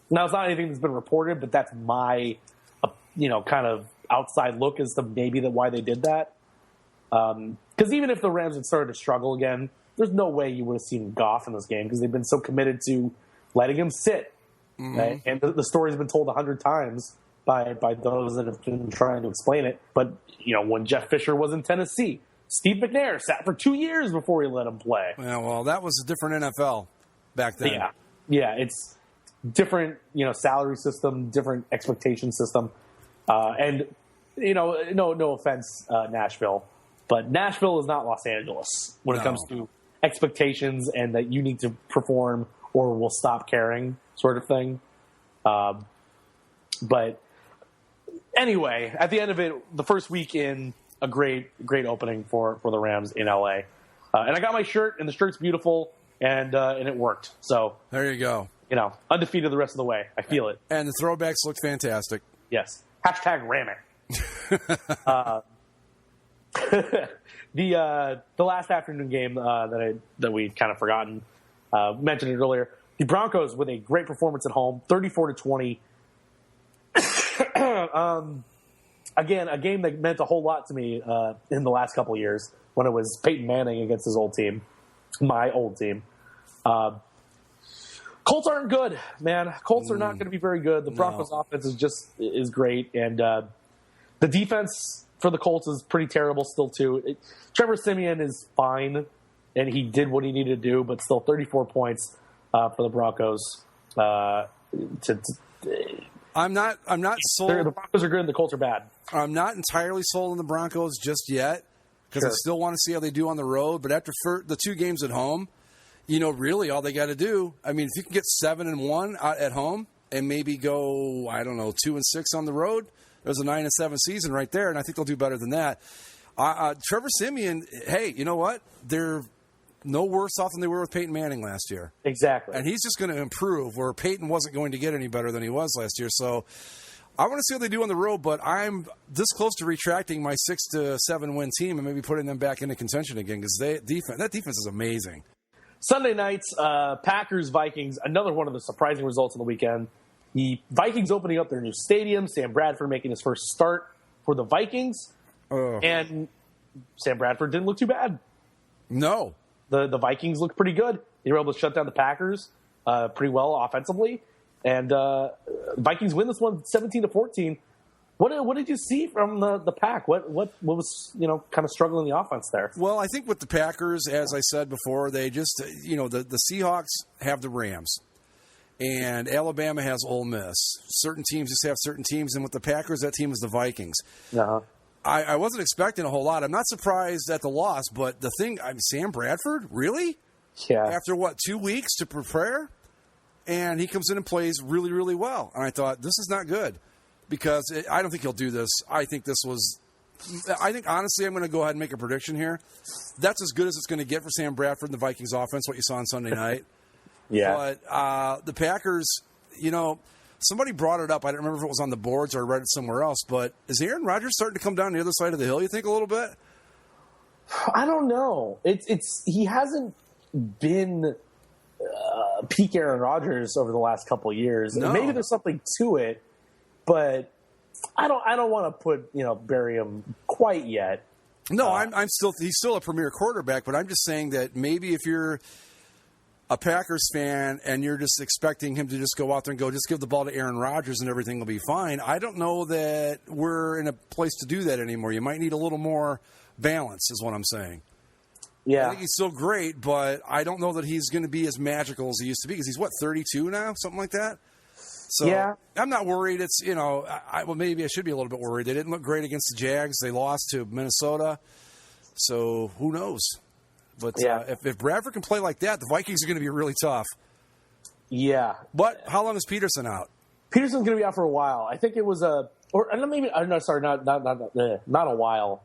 Now, it's not anything that's been reported, but that's my, kind of outside look as to maybe why they did that. Because even if the Rams had started to struggle again, there's no way you would have seen Goff in this game because they've been so committed to letting him sit. Mm-hmm. Right? And the story's been told 100 times by those that have been trying to explain it. But, when Jeff Fisher was in Tennessee, Steve McNair sat for 2 years before he let him play. Yeah, well, that was a different NFL back then. Yeah, it's different, salary system, different expectation system. And, no offense, Nashville, but Nashville is not Los Angeles when it comes to expectations and that you need to perform or we'll stop caring sort of thing. But anyway, at the end of it, the first week in, a great opening for the Rams in LA. And I got my shirt, and the shirt's beautiful. and it worked. So there you go. Undefeated the rest of the way. I feel it. And the throwbacks looked fantastic. Yes. Hashtag ram it. The last afternoon game that we kind of forgotten, mentioned it earlier. The Broncos with a great performance at home, 34-20. Again, a game that meant a whole lot to me in the last couple of years when it was Peyton Manning against his old team, my old team. Colts aren't good, man. Colts are not going to be very good. The Broncos offense is great, and the defense for the Colts is pretty terrible still too. Trevor Siemian is fine, and he did what he needed to do, but still 34 points for the Broncos. I'm not sold. The Broncos are good, and the Colts are bad. I'm not entirely sold on the Broncos just yet because I still want to see how they do on the road. But after the 2 games at home, really all they got to do. I mean, if you can get 7-1 at home and maybe go, 2-6 on the road, there's a 9-7 season right there, and I think they'll do better than that. Trevor Siemian, hey, you know what? They're no worse off than they were with Peyton Manning last year. Exactly. And he's just going to improve where Peyton wasn't going to get any better than he was last year. So I want to see what they do on the road, but I'm this close to retracting my 6-7 win team and maybe putting them back into contention again because that defense is amazing. Sunday nights, Packers-Vikings, another one of the surprising results of the weekend. The Vikings opening up their new stadium, Sam Bradford making his first start for the Vikings, and Sam Bradford didn't look too bad. No. The Vikings looked pretty good. They were able to shut down the Packers pretty well offensively, and Vikings win this one 17-14. What did you see from the Pack? What was kind of struggling the offense there? Well, I think with the Packers, as I said before, they just the Seahawks have the Rams, and Alabama has Ole Miss. Certain teams just have certain teams, and with the Packers, that team is the Vikings. Uh-huh. I wasn't expecting a whole lot. I'm not surprised at the loss, but the thing, Sam Bradford, really? Yeah. After 2 weeks to prepare, and he comes in and plays really, really well, and I thought this is not good. Because I don't think he'll do this. I think honestly, I'm going to go ahead and make a prediction here. That's as good as it's going to get for Sam Bradford and the Vikings offense, what you saw on Sunday night. Yeah. But the Packers, somebody brought it up. I don't remember if it was on the boards or I read it somewhere else. But is Aaron Rodgers starting to come down the other side of the hill, you think, a little bit? I don't know. He hasn't been peak Aaron Rodgers over the last couple of years. No. Maybe there's something to it. But I don't want to bury him quite yet. No, he's still a premier quarterback, but I'm just saying that maybe if you're a Packers fan and you're just expecting him to just go out there and go, just give the ball to Aaron Rodgers and everything will be fine. I don't know that we're in a place to do that anymore. You might need a little more balance is what I'm saying. Yeah. I think he's still great, but I don't know that he's going to be as magical as he used to be because he's 32 now, something like that. So yeah. I'm not worried. It's, maybe I should be a little bit worried. They didn't look great against the Jags. They lost to Minnesota. So who knows? But if Bradford can play like that, the Vikings are going to be really tough. Yeah. But how long is Peterson out? Peterson's going to be out for a while. I think it was not a while.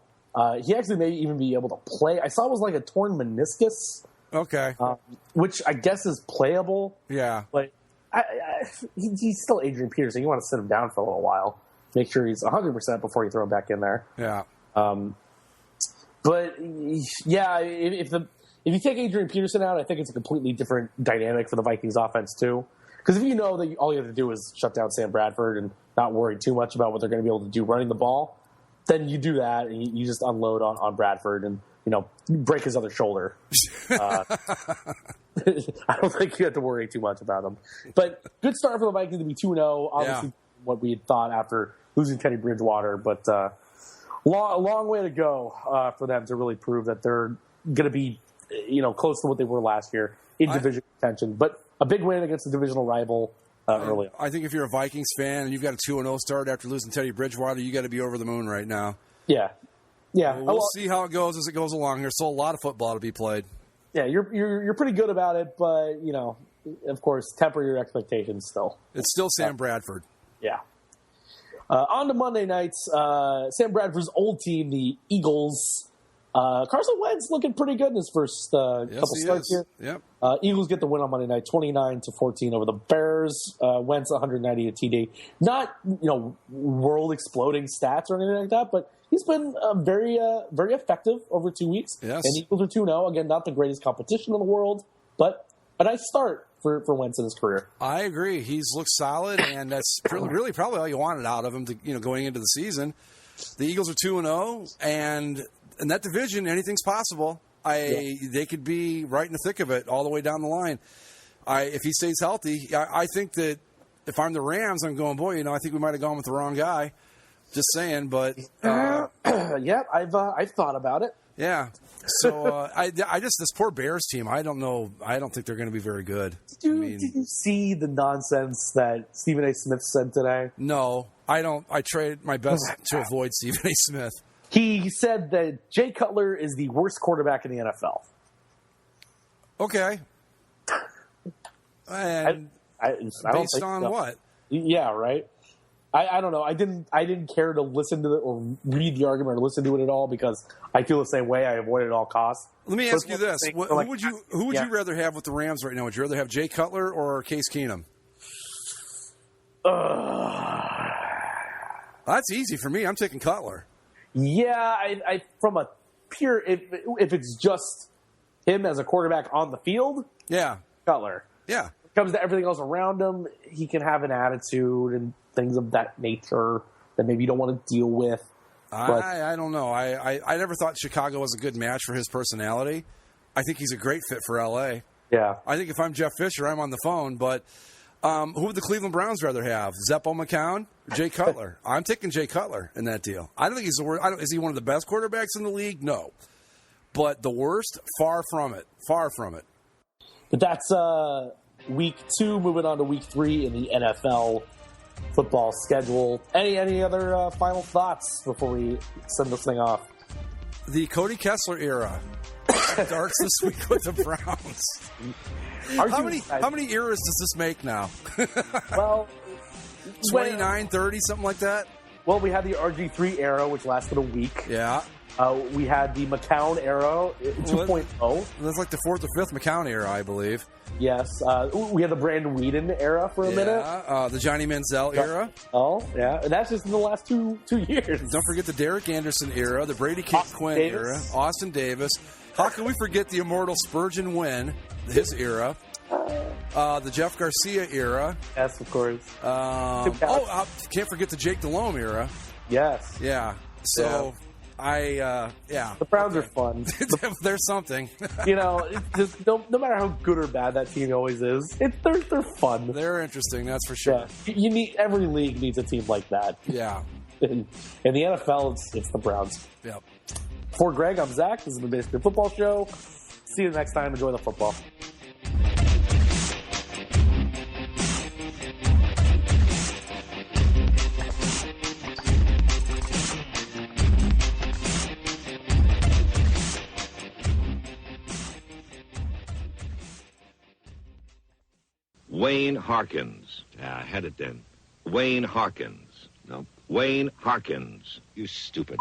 He actually may even be able to play. I saw it was like a torn meniscus. Okay. Which I guess is playable. Yeah. But he's still Adrian Peterson. You want to sit him down for a little while. Make sure he's 100% before you throw him back in there. Yeah. But, yeah, if you take Adrian Peterson out, I think it's a completely different dynamic for the Vikings offense, too. Because if you know that all you have to do is shut down Sam Bradford and not worry too much about what they're going to be able to do running the ball, then you do that and you just unload on Bradford and, break his other shoulder. I don't think you have to worry too much about him. But good start for the Vikings to be 2-0. Obviously, what we had thought after losing Teddy Bridgewater. But long way to go for them to really prove that they're going to be close to what they were last year in division contention. But a big win against a divisional rival early on. I think if you're a Vikings fan and you've got a 2-0 start after losing Teddy Bridgewater, you got to be over the moon right now. Yeah. Yeah. We'll see how it goes as it goes along. There's still a lot of football to be played. Yeah, you're pretty good about it, but, of course, temper your expectations still. It's still Sam Bradford. Yeah. On to Monday nights, Sam Bradford's old team, the Eagles, Carson Wentz looking pretty good in his first couple starts here. Yep. Eagles get the win on Monday night, 29-14 over the Bears. Wentz 190 TD. Not world exploding stats or anything like that, but he's been very effective over 2 weeks. Yes. And the Eagles are 2-0. Again, not the greatest competition in the world, but a nice start for Wentz in his career. I agree. He's looked solid, and that's really probably all you wanted out of him going into the season. The Eagles are 2-0, and in that division, anything's possible. They could be right in the thick of it all the way down the line. If he stays healthy, I think that if I'm the Rams, I'm going, boy, I think we might have gone with the wrong guy. Just saying, but yeah, I've thought about it. Yeah. So I just this poor Bears team. I don't know. I don't think they're going to be very good. Did you see the nonsense that Stephen A. Smith said today? No, I don't. I tried my best to avoid Stephen A. Smith. He said that Jay Cutler is the worst quarterback in the NFL. Okay. And I don't based think on so. what? Yeah, right. I don't know. I didn't care to listen to it or read the argument or listen to it at all because I feel the same way. I avoid it at all costs. Let me ask you this: who would you rather have with the Rams right now? Would you rather have Jay Cutler or Case Keenum? That's easy for me. I'm taking Cutler. Yeah, I from a pure if it's just him as a quarterback on the field, yeah, Cutler. Yeah, when it comes to everything else around him, he can have an attitude and things of that nature that maybe you don't want to deal with. But I don't know. I never thought Chicago was a good match for his personality. I think he's a great fit for L.A. Yeah, I think if I'm Jeff Fisher, I'm on the phone. But who would the Cleveland Browns rather have? Zeppo McCown or Jay Cutler? I'm taking Jay Cutler in that deal. I don't think he's the worst. Is he one of the best quarterbacks in the league? No. But the worst? Far from it. Far from it. But that's week 2. Moving on to week 3 in the NFL football schedule. Any other final thoughts before we send this thing off? The Cody Kessler era starts this week with the Browns. How many eras does this make now? Well, 29, 30, something like that? Well, we had the RG3 era, which lasted a week. Yeah. We had the McCown era, 2.0. That's like the 4th or 5th McCown era, I believe. Yes. We had the Brandon Whedon era for a minute. The Johnny Manziel era. Oh, yeah. And that's just in the last two years. Don't forget the Derek Anderson era, the Brady Quinn era, Austin Davis. How can we forget the immortal Spurgeon Wynn, his era? The Jeff Garcia era. Yes, of course. Can't forget the Jake Delhomme era. Yes. Yeah. So... Yeah. The Browns are fun. There's something. Just, no matter how good or bad that team always is, they're fun. They're interesting, that's for sure. Yeah. Every league needs a team like that. Yeah. In the NFL, it's the Browns. Yep. For Greg, I'm Zach. This is the Basically Football Show. See you next time. Enjoy the football. Wayne Harkins. I had it then. Wayne Harkins. No. Wayne Harkins. You stupid